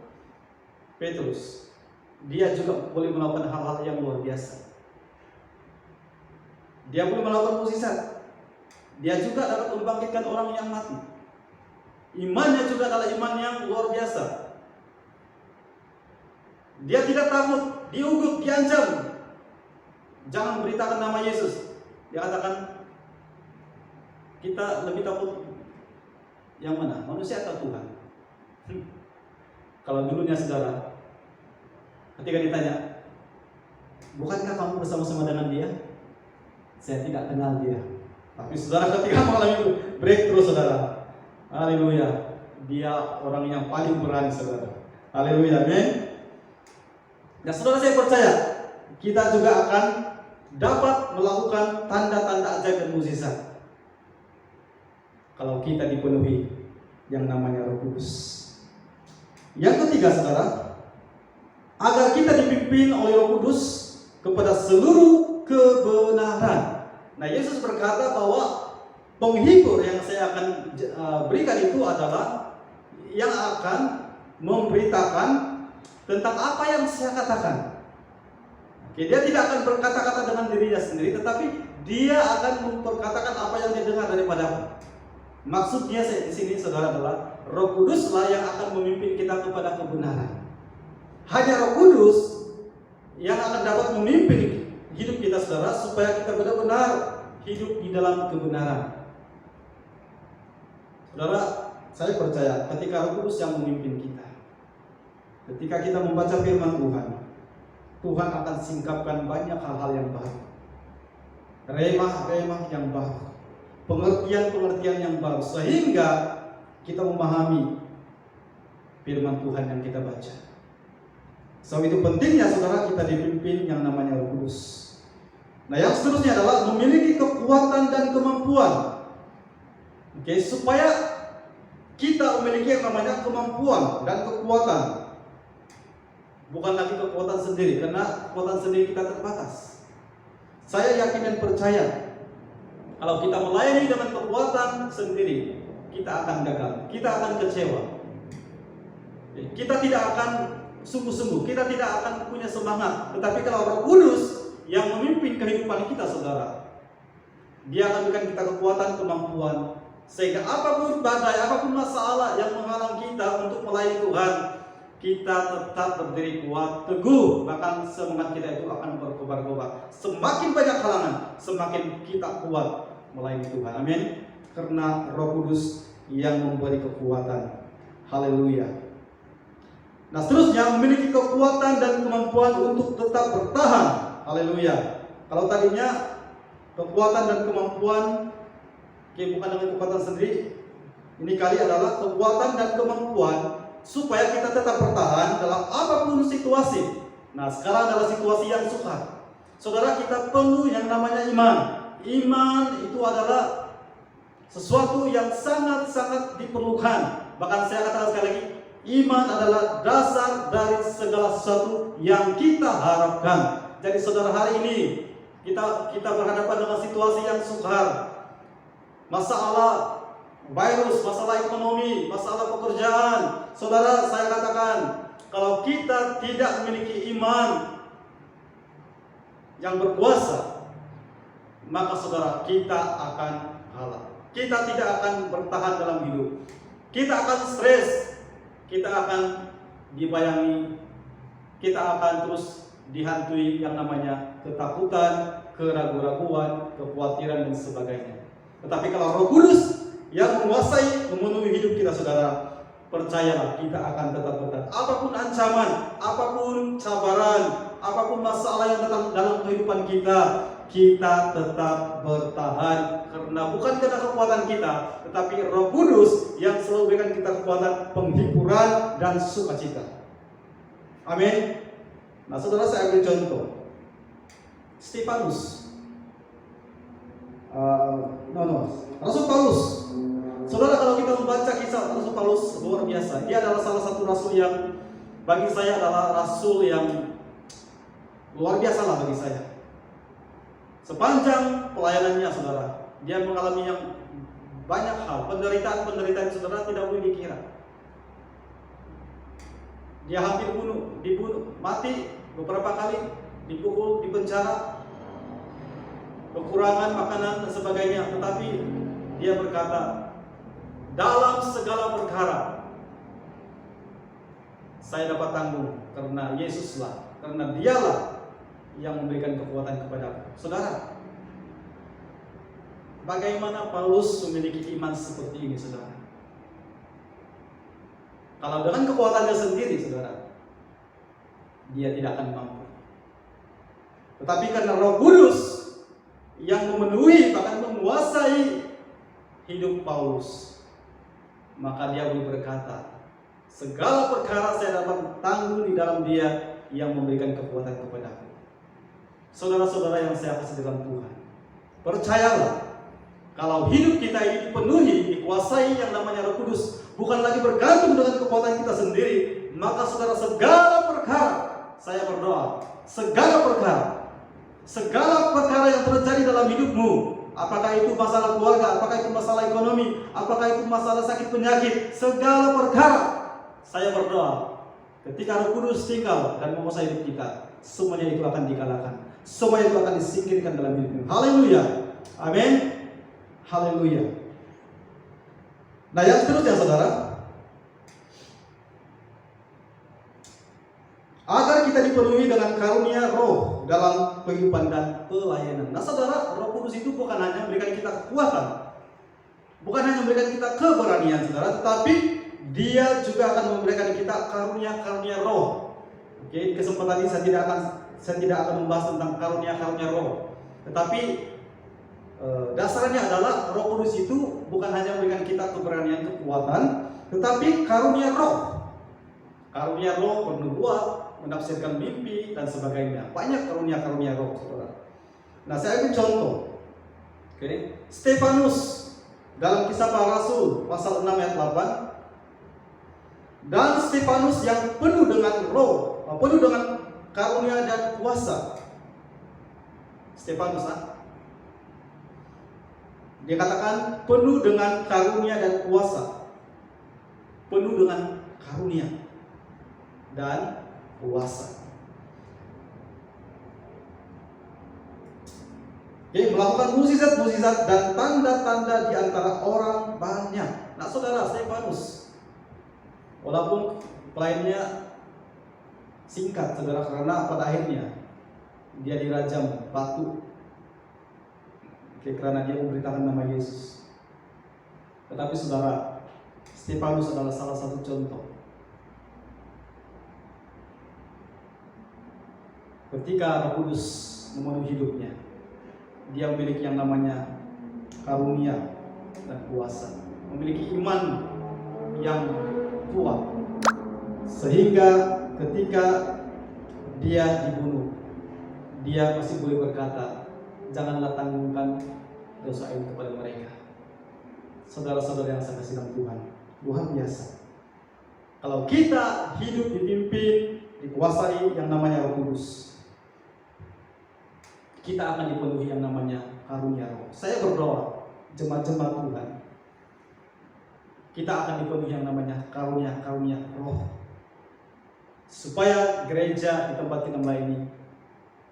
Petrus, dia juga boleh melakukan hal-hal yang luar biasa. Dia boleh melakukan mukjizat. Dia juga dapat membangkitkan orang yang mati. Imannya juga adalah iman yang luar biasa. Dia tidak takut, diugut, diancam, jangan beritakan nama Yesus. Dia katakan, kita lebih takut yang mana? Manusia atau Tuhan? Kalau dulunya saudara, ketika ditanya, bukankah kamu bersama-sama dengan dia? Saya tidak kenal dia. Tapi saudara, ketika mengalami breakthrough saudara, haleluya, dia orang yang paling berani saudara. Haleluya, amin. Dan saudara, saya percaya kita juga akan dapat melakukan tanda-tanda ajaib dan mukjizat kalau kita dipenuhi yang namanya Roh Kudus. Yang ketiga saudara, agar kita dipimpin oleh Roh Kudus kepada seluruh kebenaran. Nah, Yesus berkata bahwa penghibur yang saya akan berikan itu adalah yang akan memberitakan tentang apa yang saya katakan. Oke, dia tidak akan berkata-kata dengan dirinya sendiri, tetapi dia akan memperkatakan apa yang dia dengar daripadaku. Maksudnya di sini saudara adalah Roh Kuduslah yang akan memimpin kita kepada kebenaran. Hanya Roh Kudus yang akan dapat memimpin hidup kita saudara, supaya kita benar-benar hidup di dalam kebenaran. Saudara, saya percaya ketika Roh Kudus yang memimpin kita, ketika kita membaca firman Tuhan, Tuhan akan singkapkan banyak hal-hal yang baru, remah-remah yang baru, pengertian-pengertian yang baru, sehingga kita memahami firman Tuhan yang kita baca. Sebab itu pentingnya saudara kita dipimpin yang namanya Roh Kudus. Nah, yang seterusnya adalah memiliki kekuatan dan kemampuan. Oke, supaya kita memiliki yang namanya kemampuan dan kekuatan. Bukan lagi kekuatan sendiri, karena kekuatan sendiri kita terbatas. Saya yakin dan percaya kalau kita melayani dengan kekuatan sendiri, kita akan gagal, kita akan kecewa, kita tidak akan sungguh-sungguh, kita tidak akan punya semangat. Tetapi kalau Roh Kudus yang memimpin kehidupan kita saudara, dia akan berikan kita kekuatan, kemampuan, sehingga apapun badai, apapun masalah yang menghalang kita untuk melayani Tuhan, kita tetap berdiri kuat, teguh. Bahkan semangat kita itu akan berkobar-kobar. Semakin banyak halangan, semakin kita kuat melayani Tuhan. Amin. Karena Roh Kudus yang memberi kekuatan. Haleluya. Nah, seterusnya memiliki kekuatan dan kemampuan untuk tetap bertahan. Haleluya. Kalau tadinya kekuatan dan kemampuan, bukan dengan kekuatan sendiri, ini kali adalah kekuatan dan kemampuan supaya kita tetap bertahan dalam apapun situasi. Nah, sekarang adalah situasi yang sukar. Saudara, kita perlu yang namanya iman. Iman itu adalah sesuatu yang sangat-sangat diperlukan. Bahkan saya katakan sekali lagi, iman adalah dasar dari segala sesuatu yang kita harapkan. Jadi saudara, hari ini kita berhadapan dengan situasi yang sukar. Masalah virus, masalah ekonomi, masalah pekerjaan. Saudara, saya katakan, kalau kita tidak memiliki iman yang berkuasa, maka saudara, kita akan kalah. Kita tidak akan bertahan dalam hidup. Kita akan stres. Kita akan dibayangi, kita akan terus dihantui yang namanya ketakutan, keraguan-raguan, kekhawatiran dan sebagainya. Tetapi kalau Roh Kudus yang menguasai, memenuhi hidup kita, saudara, percayalah kita akan tetap bertahan. Apapun ancaman, apapun cabaran, apapun masalah yang datang dalam kehidupan kita, kita tetap bertahan, karena bukan karena kekuatan kita, tetapi Roh Kudus yang selalu berikan kita kekuatan, penghiburan dan sukacita. Amin. Nah, saudara, saya ambil contoh Stefanus, Rasul Paulus. Saudara, kalau kita membaca kisah Rasul Paulus, luar biasa. Dia adalah salah satu rasul yang bagi saya adalah rasul yang luar biasa lah bagi saya. Sepanjang pelayanannya, saudara, dia mengalami yang banyak hal, penderitaan saudara tidak boleh dikira. Dia hampir dibunuh, mati beberapa kali, dipukul, dipenjara, kekurangan makanan dan sebagainya. Tetapi dia berkata, dalam segala perkara saya dapat tanggung karena Yesuslah, karena Dialah yang memberikan kekuatan kepadaku. Saudara, bagaimana Paulus memiliki iman seperti ini, saudara? Kalau dengan kekuatannya sendiri, saudara, dia tidak akan mampu. Tetapi karena Roh Kudus yang memenuhi, bahkan menguasai hidup Paulus, maka dia boleh berkata, segala perkara saya dapat tanggung di dalam Dia yang memberikan kekuatan kepadaku. Saudara-saudara yang saya kasih dalam Tuhan, percayalah, kalau hidup kita ini dipenuhi, dikuasai yang namanya Roh Kudus, bukan lagi bergantung dengan kekuatan kita sendiri, maka saudara, segala perkara, saya berdoa, segala perkara yang terjadi dalam hidupmu, apakah itu masalah keluarga, apakah itu masalah ekonomi, apakah itu masalah sakit penyakit, segala perkara, saya berdoa, ketika Roh Kudus tinggal dan menguasai hidup kita, semuanya itu akan dikalahkan, semuanya itu akan disingkirkan dalam hidupmu. Haleluya, amin, haleluya. Nah, yang seterusnya, saudara, agar kita dipenuhi dengan karunia Roh dalam kehidupan dan pelayanan. Nah, saudara, Roh Kudus itu bukan hanya memberikan kita kekuatan, bukan hanya memberikan kita keberanian, saudara, tetapi Dia juga akan memberikan kita karunia-karunia Roh. Oke, di kesempatan ini saya tidak akan membahas tentang karunia-karunia Roh, tetapi dasarnya adalah Roh Kudus itu bukan hanya memberikan kita keberanian, kekuatan, tetapi karunia Roh. Karunia Roh, bernubuat, menafsirkan mimpi dan sebagainya. Banyak karunia-karunia Roh, saudara. Nah, saya ambil contoh. Oke, Stefanus dalam Kisah Para Rasul pasal 6 ayat 8. Dan Stefanus yang penuh dengan Roh, penuh dengan karunia dan kuasa. Stefanus, dia katakan penuh dengan karunia dan kuasa. Penuh dengan karunia dan kuasa. Oke, melakukan mukjizat-mukjizat dan tanda-tanda di antara orang banyak. Nah, saudara, Stefanus, walaupun pelayannya singkat, saudara, karena pada akhirnya dia dirajam batu. Karena dia memberitakan nama Yesus. Tetapi saudara, Stefanus adalah salah satu contoh ketika Roh Kudus memenuhi hidupnya, dia memiliki yang namanya karunia dan kuasa, memiliki iman yang kuat, sehingga ketika dia dibunuh, dia masih boleh berkata, janganlah tanggungkan dosa ini kepada mereka. Saudara-saudara yang saya kasih dalam Tuhan, luar biasa. Kalau kita hidup dipimpin, dikuasai yang namanya Roh Kudus, kita akan dipenuhi yang namanya karunia roh. Saya berdoa, jemaat-jemaat Tuhan, kita akan dipenuhi yang namanya karunia roh, supaya gereja di tempat kita melayani,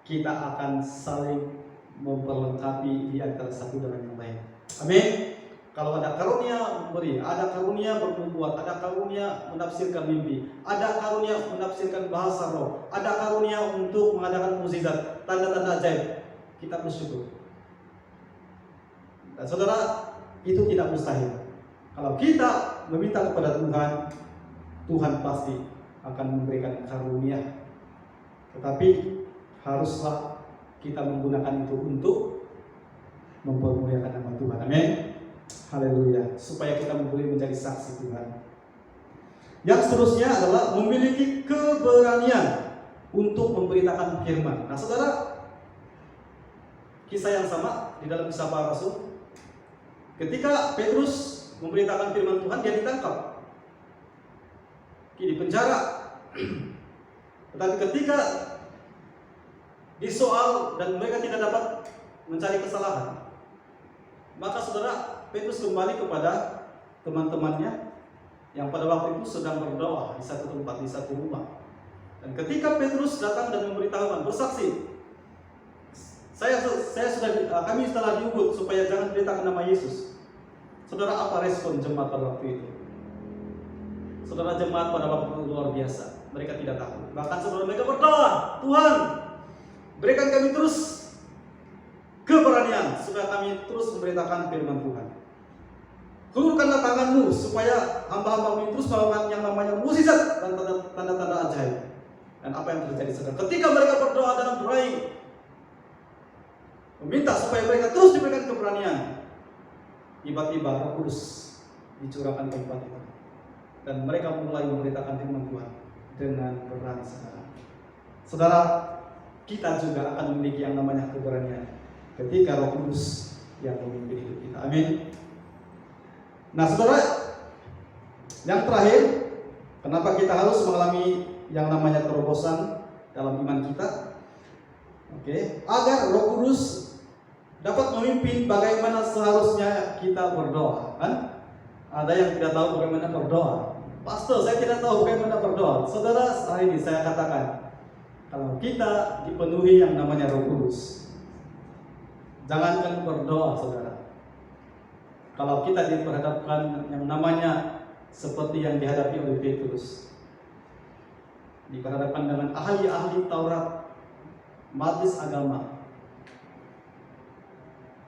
kita akan saling memperlengkapi di antara satu dengan yang lain. Amin. Kalau ada karunia memberi, ada karunia bernubuat, ada karunia menafsirkan mimpi, ada karunia menafsirkan bahasa roh, ada karunia untuk mengadakan mukjizat, tanda-tanda ajaib, kita bersyukur. Dan saudara, itu tidak mustahil. Kalau kita meminta kepada Tuhan, Tuhan pasti akan memberikan karunia. Tetapi haruslah kita menggunakan itu untuk mempermuliakan nama Tuhan. Amin. Haleluya. Supaya kita boleh menjadi saksi Tuhan. Yang seterusnya adalah memiliki keberanian untuk memberitakan firman. Nah, saudara, kisah yang sama di dalam Kisah Para Rasul. Ketika Petrus memberitakan firman Tuhan, dia ditangkap, di penjara. Tetapi ketika disoal dan mereka tidak dapat mencari kesalahan, maka saudara, Petrus kembali kepada teman-temannya yang pada waktu itu sedang berdoa di satu tempat, di satu rumah. Dan ketika Petrus datang dan memberitahukan, bersaksi, kami telah diugut supaya jangan beritakan nama Yesus. Saudara, apa respon jemaat pada waktu itu? Saudara, jemaat pada waktu itu luar biasa. Mereka tidak takut. Bahkan saudara, mereka berdoa, Tuhan, berikan kami terus keberanian supaya kami terus memberitakan firman Tuhan. Hulurkanlah tanganmu supaya hamba-hamba terus melakukan yang namanya mukjizat dan tanda-tanda ajaib. Dan apa yang terjadi, saudara? Ketika mereka berdoa dalam doa, meminta supaya mereka terus diberikan keberanian, tiba-tiba Roh Kudus dicurahkan ke tempat itu, dan mereka mulai memberitakan firman Tuhan dengan berani, saudara. Saudara, kita juga akan memiliki yang namanya keberanian ketika Roh Kudus yang memimpin hidup kita. Amin. Nah, saudara, yang terakhir, kenapa kita harus mengalami yang namanya terobosan dalam iman kita? Agar Roh Kudus dapat memimpin bagaimana seharusnya kita berdoa, kan? Ada yang tidak tahu bagaimana berdoa. Pastor, saya tidak tahu bagaimana berdoa. Saudara, hari ini saya katakan, kalau kita dipenuhi yang namanya Roh Kudus, jangankan berdoa, saudara. Kalau kita diperhadapkan yang namanya seperti yang dihadapi oleh Petrus, diperhadapkan dengan ahli-ahli Taurat, majelis agama,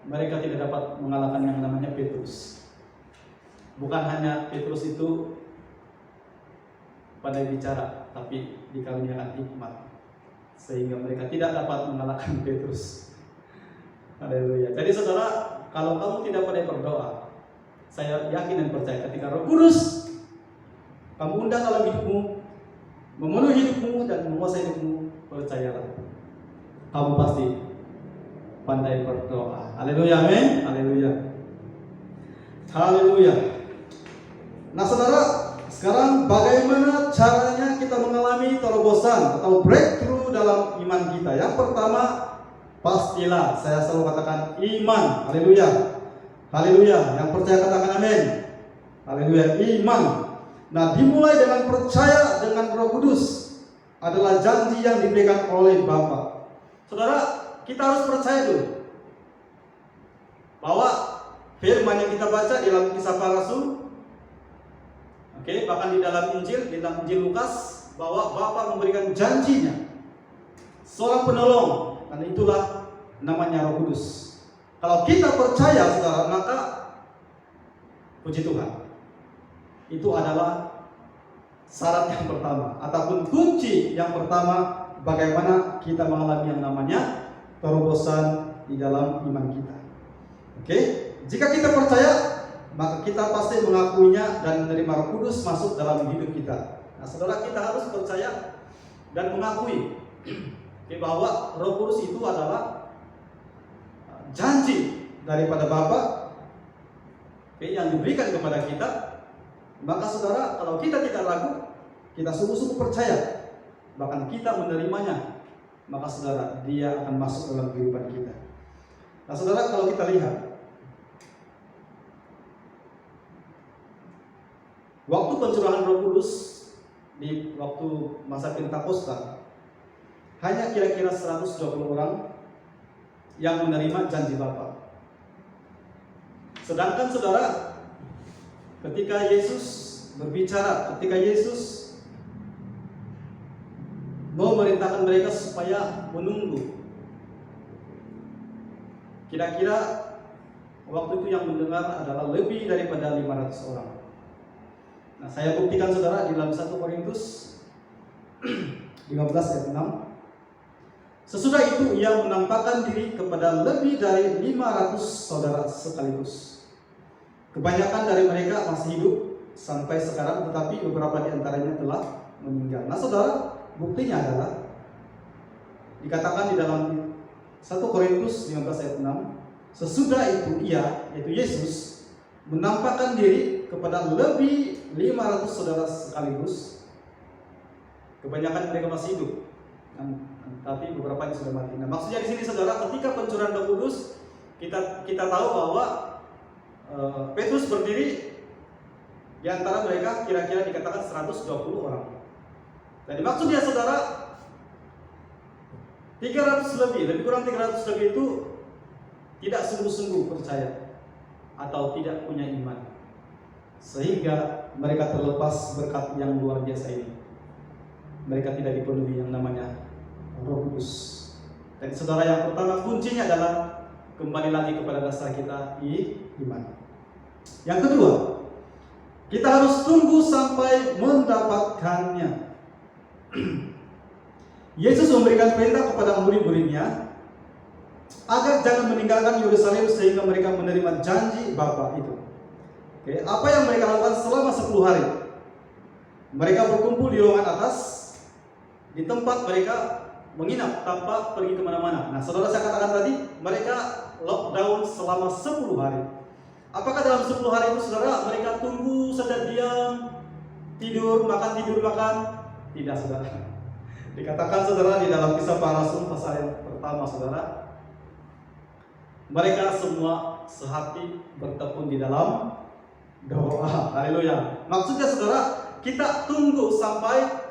mereka tidak dapat mengalahkan yang namanya Petrus. Bukan hanya Petrus itu pandai bicara, tapi dikaruniakan hikmat, sehingga mereka tidak dapat mengalahkan Petrus. Haleluya. Jadi saudara, kalau kamu tidak pandai berdoa, saya yakin dan percaya ketika Roh Kudus kamu undang dalam hidupmu, memenuhi hidupmu dan menguasai hidupmu, percayalah, kamu pasti pandai berdoa. Haleluya, amin. Haleluya. Haleluya. Nah, saudara, sekarang bagaimana caranya kita mengalami terobosan atau breakthrough dalam iman kita? Yang pertama, pastilah, saya selalu katakan, iman. Haleluya. Haleluya. Yang percaya katakan amin. Haleluya. Iman. Nah, dimulai dengan percaya dengan Roh Kudus adalah janji yang diberikan oleh Bapa. Saudara, kita harus percaya dulu bahwa firman yang kita baca di dalam Kisah Para Rasul, bahkan di dalam Injil Lukas, bahwa Bapa memberikan janjinya seorang penolong, dan itulah namanya Roh Kudus. Kalau kita percaya, saudara, maka puji Tuhan, itu adalah syarat yang pertama ataupun kunci yang pertama bagaimana kita mengalami yang namanya terobosan di dalam iman kita. Oke, jika kita percaya, maka kita pasti mengakuinya dan menerima Roh Kudus masuk dalam hidup kita. Nah, saudara, kita harus percaya dan mengakui bahwa Roh Kudus itu adalah janji daripada Bapa yang diberikan kepada kita. Maka saudara, kalau kita tidak ragu, kita sungguh-sungguh percaya, bahkan kita menerimanya, maka saudara, dia akan masuk dalam kehidupan kita. Nah saudara, kalau kita lihat waktu pencurahan Roh Kudus di waktu masa Pentakosta, hanya kira-kira 120 orang yang menerima janji Bapa. Sedangkan saudara, ketika Yesus berbicara, ketika Yesus mau merintahkan mereka supaya menunggu, kira-kira waktu itu yang mendengar adalah lebih daripada 500 orang. Nah, saya buktikan saudara di dalam 1 Korintus 15 ayat 6. Sesudah itu ia menampakkan diri kepada lebih dari 500 saudara sekaligus. Kebanyakan dari mereka masih hidup sampai sekarang, tetapi beberapa di antaranya telah meninggal. Nah saudara, buktinya adalah dikatakan di dalam 1 Korintus 15 ayat 6, sesudah itu ia, yaitu Yesus, menampakkan diri kepada lebih 500 saudara sekaligus. Kebanyakan mereka masih hidup, tapi beberapa yang sudah mati. Nah, maksudnya di sini saudara, ketika pencurahan Roh Kudus, kita tahu bahwa Petrus berdiri di antara mereka, kira-kira dikatakan 120 orang. Jadi maksudnya saudara, 300 lebih kurang 300 lebih itu tidak sungguh-sungguh percaya atau tidak punya iman, sehingga mereka terlepas berkat yang luar biasa ini. Mereka tidak dipenuhi yang namanya Roh Kudus. Dan saudara, yang pertama kuncinya adalah kembali lagi kepada dasar kita, iman. Yang kedua, kita harus tunggu sampai mendapatkannya. Yesus memberikan perintah kepada murid-muridnya agar jangan meninggalkan Yerusalem sehingga mereka menerima janji Bapa itu. Oke, apa yang mereka lakukan selama 10 hari? Mereka berkumpul di ruangan atas, di tempat mereka menginap tanpa pergi kemana-mana. Nah saudara, saya katakan tadi, mereka lockdown selama 10 hari. Apakah dalam 10 hari itu saudara mereka tunggu saja diam, tidur makan? Tidak saudara. Dikatakan saudara di dalam Kisah Para Rasul pasal yang pertama saudara, mereka semua sehati bertekun di dalam doa. Haleluya. Maksudnya saudara, kita tunggu sampai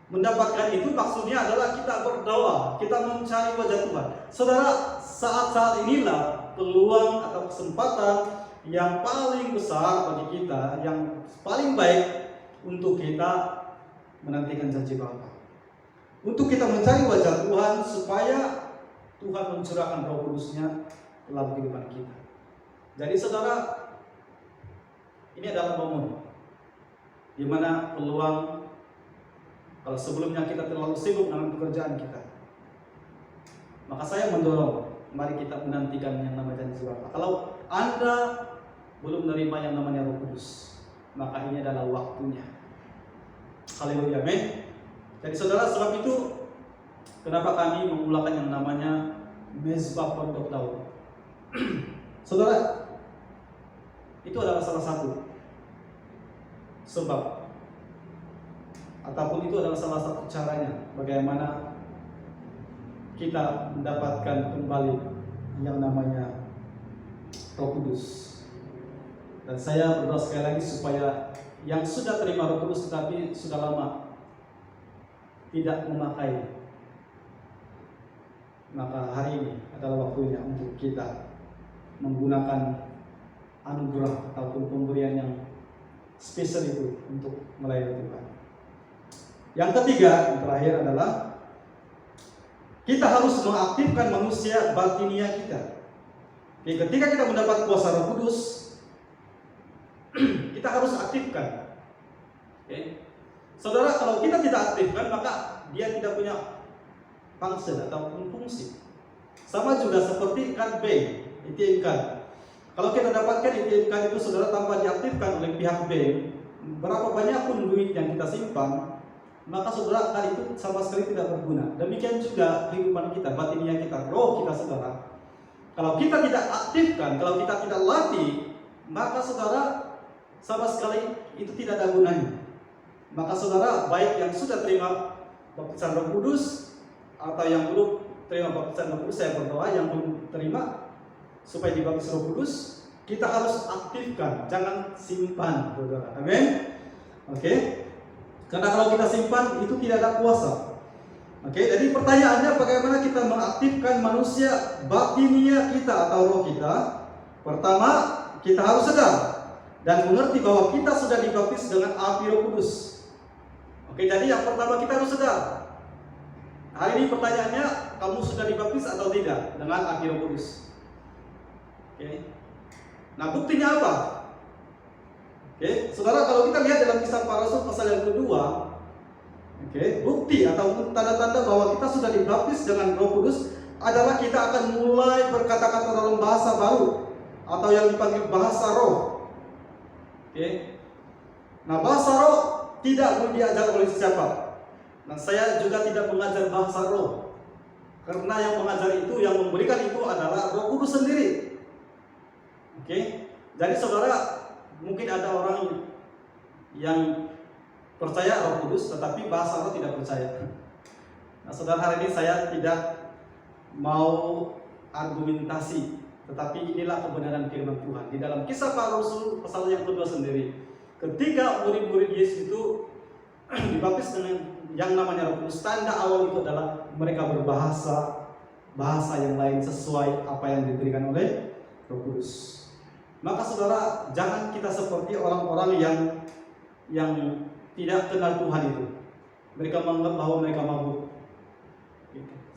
mendapatkan itu, maksudnya adalah kita berdoa, kita mencari wajah Tuhan. Saudara, saat-saat inilah peluang atau kesempatan yang paling besar bagi kita, yang paling baik untuk kita menantikan janji Bapa. Untuk kita mencari wajah Tuhan supaya Tuhan mencurahkan Roh Kudus-Nya dalam kehidupan kita. Jadi saudara, ini adalah momen di mana peluang. Kalau sebelumnya kita terlalu sibuk dengan pekerjaan kita, maka saya mendorong, mari kita menantikan yang namanya janji Bapa. Kalau Anda belum menerima yang namanya Roh Kudus, maka ini adalah waktunya. Haleluya, amin. Jadi saudara, sebab itu kenapa kami memulakan yang namanya Mezbah Pondok Daud. Saudara, itu adalah salah satu sebab, ataupun itu adalah salah satu caranya bagaimana kita mendapatkan kembali yang namanya Roh Kudus. Dan saya berdoa sekali lagi supaya yang sudah terima Roh Kudus tetapi sudah lama tidak memakai, maka hari ini adalah waktunya untuk kita menggunakan anugerah ataupun pemberian yang spesial itu untuk melayani Tuhan. Yang ketiga, yang terakhir adalah kita harus mengaktifkan manusia batinia kita. Oke, ketika kita mendapat kuasa Roh Kudus, kita harus aktifkan. Oke. Saudara, kalau kita tidak aktifkan, maka dia tidak punya function ataupun fungsi. Sama juga seperti card bank, ATM card. Kalau kita dapatkan ATM card itu saudara tanpa diaktifkan oleh pihak bank, berapa banyak pun duit yang kita simpan, maka saudara card itu sama sekali tidak berguna. Demikian juga kehidupan kita, batinia kita, roh kita saudara. Kalau kita tidak aktifkan, kalau kita tidak latih, maka saudara sama sekali itu tidak ada gunanya. Maka saudara baik yang sudah terima baptisan Roh Kudus atau yang belum terima baptisan Roh Kudus, saya berdoa yang belum terima supaya dibaptis Roh Kudus, kita harus aktifkan, jangan simpan, saudara. Amin. Oke. Karena kalau kita simpan itu tidak ada kuasa. Oke, jadi pertanyaannya bagaimana kita mengaktifkan manusia batinia kita atau roh kita? Pertama, kita harus sadar dan mengerti bahwa kita sudah dibaptis dengan api Roh Kudus. Oke, jadi yang pertama kita harus sadar. Hari ini pertanyaannya, kamu sudah dibaptis atau tidak dengan api Roh Kudus? Oke. Nah, buktinya apa? Oke, saudara, kalau kita lihat dalam Kisah Para Rasul pasal yang kedua, bukti atau tanda-tanda bahwa kita sudah dibaptis dengan Roh Kudus adalah kita akan mulai berkata-kata dalam bahasa baru atau yang dipanggil bahasa roh. Nah, bahasa roh tidak boleh diajar oleh siapa. Nah, saya juga tidak mengajar bahasa roh, karena yang mengajar itu, yang memberikan itu adalah Roh Kudus sendiri. Jadi saudara, mungkin ada orang yang percaya Roh Kudus, tetapi bahasa roh tidak percaya. Nah, saudara, hari ini saya tidak mau argumentasi, tetapi inilah kebenaran firman Tuhan. Di dalam Kisah Para Rasul pasal yang kedua sendiri, ketika murid-murid Yesus itu dibaptis dengan yang namanya Roh Kudus, tanda awal itu adalah mereka berbahasa yang lain sesuai apa yang diberikan oleh Roh Kudus. Maka saudara, jangan kita seperti orang-orang yang tidak kenal Tuhan itu. Mereka menganggap bahwa mereka mabuk.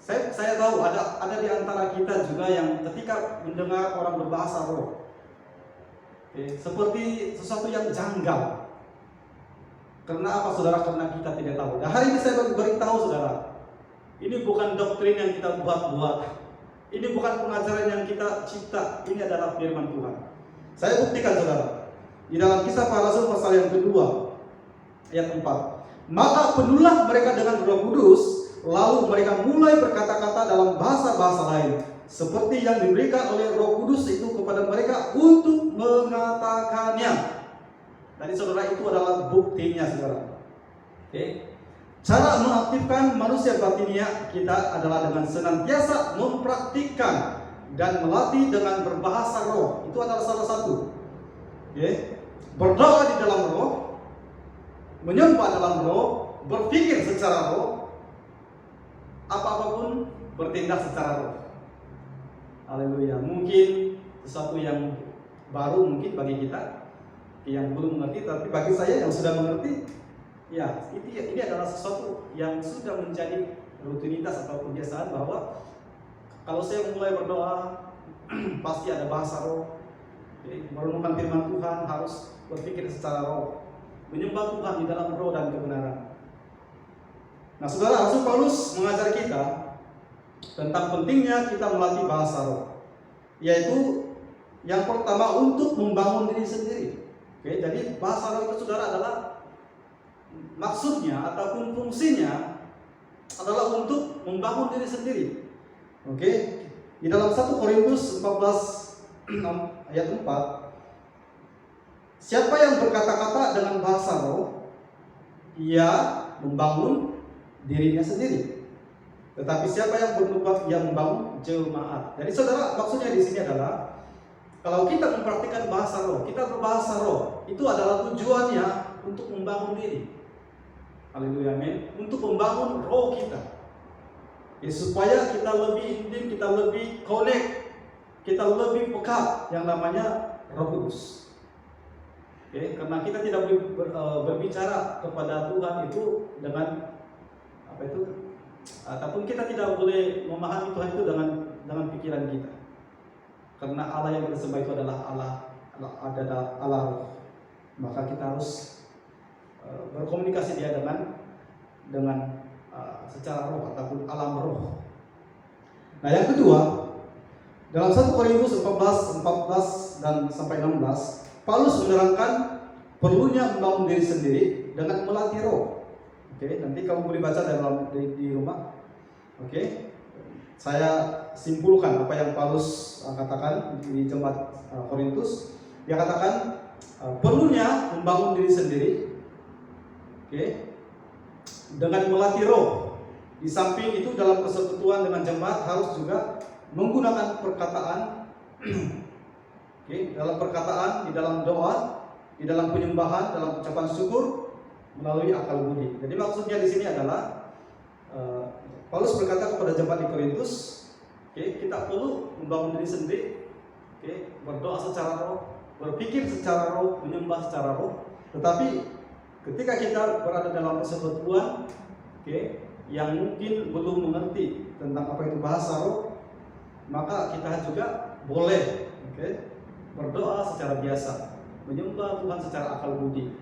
Saya tahu ada di antara kita juga yang ketika mendengar orang berbahasa roh, seperti sesuatu yang janggal. Karena apa saudara? Karena kita tidak tahu. Nah, hari ini saya beritahu saudara, ini bukan doktrin yang kita buat-buat. Ini bukan pengajaran yang kita cipta. Ini adalah firman Tuhan. Saya buktikan saudara. Di dalam Kisah Para Rasul pasal yang kedua, ayat 4. Maka penuhlah mereka dengan Roh Kudus, lalu mereka mulai berkata-kata dalam bahasa-bahasa lain, seperti yang diberikan oleh Roh Kudus itu kepada mereka untuk mengatakannya. Jadi saudara, itu adalah buktinya saudara. Cara mengaktifkan manusia batinia kita adalah dengan senantiasa mempraktikkan dan melatih dengan berbahasa roh. Itu adalah salah satu. Berdoa di dalam roh, menyembah dalam roh, berpikir secara roh, apa-apapun bertindak secara roh. Haleluya. Mungkin sesuatu yang baru mungkin bagi kita yang belum mengerti, tapi bagi saya yang sudah mengerti, ya ini adalah sesuatu yang sudah menjadi rutinitas atau kebiasaan, bahwa kalau saya mulai berdoa pasti ada bahasa roh. Merenungkan firman Tuhan harus berpikir secara roh, menyembah Tuhan di dalam roh dan kebenaran. Nah saudara, Rasul Paulus mengajar kita tentang pentingnya kita melatih bahasa roh, yaitu yang pertama untuk membangun diri sendiri. Jadi bahasa roh itu saudara adalah maksudnya ataupun fungsinya adalah untuk membangun diri sendiri. Di dalam 1 Korintus 14 ayat 4, siapa yang berkata-kata dengan bahasa roh, ia membangun dirinya sendiri. Tetapi siapa yang bernubuat, ia membangun jemaat. Jadi saudara, maksudnya di sini adalah kalau kita mempraktikkan bahasa roh, kita berbahasa roh, itu adalah tujuannya untuk membangun diri. Haleluya, amin. Untuk membangun roh kita, supaya kita lebih intim, kita lebih connect, kita lebih peka yang namanya Roh Kudus. Karena kita tidak berbicara kepada Tuhan itu dengan ataupun kita tidak boleh memahami Tuhan itu dengan pikiran kita. Karena Allah yang kita sembah itu adalah Allah roh. Maka kita harus berkomunikasi dia dengan secara roh ataupun alam roh. Nah, yang kedua, dalam 1 Korintus 14 dan sampai 16, Paulus menerangkan perlunya membangun diri sendiri dengan melatih roh. Oke, nanti kamu boleh baca di rumah. Oke, saya simpulkan apa yang Paulus katakan di jemaat Korintus. Dia katakan perlunya membangun diri sendiri, oke, dengan melatih roh. Di samping itu dalam persekutuan dengan jemaat harus juga menggunakan perkataan, oke, dalam perkataan, di dalam doa, di dalam penyembahan, dalam ucapan syukur, melalui akal budi. Jadi maksudnya di sini adalah Paulus berkata kepada jemaat di Korintus, oke, kita perlu membangun diri sendiri, oke, berdoa secara roh, berpikir secara roh, menyembah secara roh. Tetapi ketika kita berada dalam persekutuan, oke, yang mungkin belum mengerti tentang apa itu bahasa roh, maka kita juga boleh, oke, berdoa secara biasa, menyembah Tuhan secara akal budi.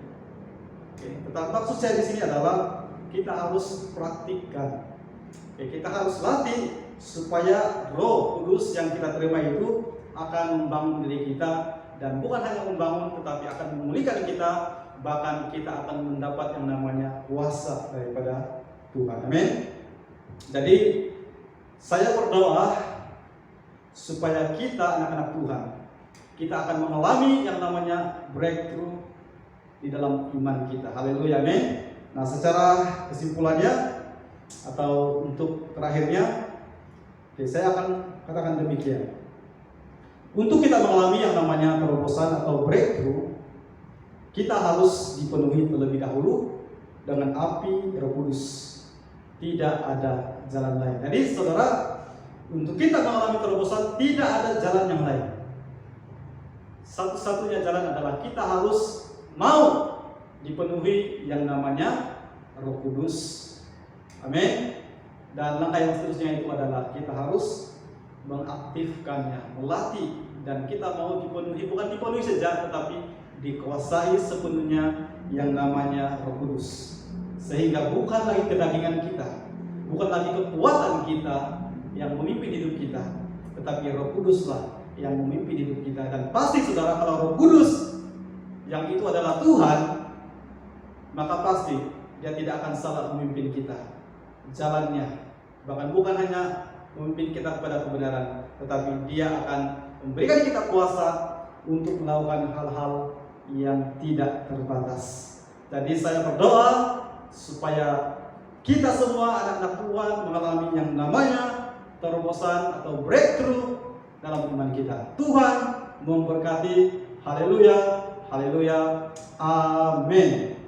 Oke, tetapi maksud saya di sini adalah kita harus praktikkan. Oke, kita harus latih supaya Roh Kudus yang kita terima itu akan membangun diri kita, dan bukan hanya membangun tetapi akan memulihkan kita, bahkan kita akan mendapat yang namanya kuasa daripada Tuhan. Amin. Jadi saya berdoa supaya kita anak-anak Tuhan, kita akan mengalami yang namanya breakthrough di dalam iman kita. Haleluya, amin. Nah, secara kesimpulannya atau untuk terakhirnya, saya akan katakan demikian. Untuk kita mengalami yang namanya terobosan atau breakthrough, kita harus dipenuhi terlebih dahulu dengan api Roh Kudus. Tidak ada jalan lain. Jadi saudara, untuk kita mengalami terobosan tidak ada jalan yang lain. Satu-satunya jalan adalah kita harus mau dipenuhi yang namanya Roh Kudus. Amin. Dan langkah yang seterusnya itu adalah kita harus mengaktifkannya, melatih, dan kita mau dipenuhi, bukan dipenuhi saja, tetapi dikuasai sepenuhnya yang namanya Roh Kudus. Sehingga bukan lagi kedagingan kita, bukan lagi kekuatan kita yang memimpin hidup kita, tetapi Roh Kuduslah yang memimpin hidup kita. Dan pasti saudara, kalau Roh Kudus yang itu adalah Tuhan, maka pasti Dia tidak akan salah memimpin kita jalannya. Bahkan bukan hanya memimpin kita kepada kebenaran, tetapi Dia akan memberikan kita kuasa untuk melakukan hal-hal yang tidak terbatas. Jadi saya berdoa supaya kita semua anak-anak Tuhan mengalami yang namanya terobosan atau breakthrough dalam iman kita. Tuhan memberkati. Haleluya, haleluya, amin.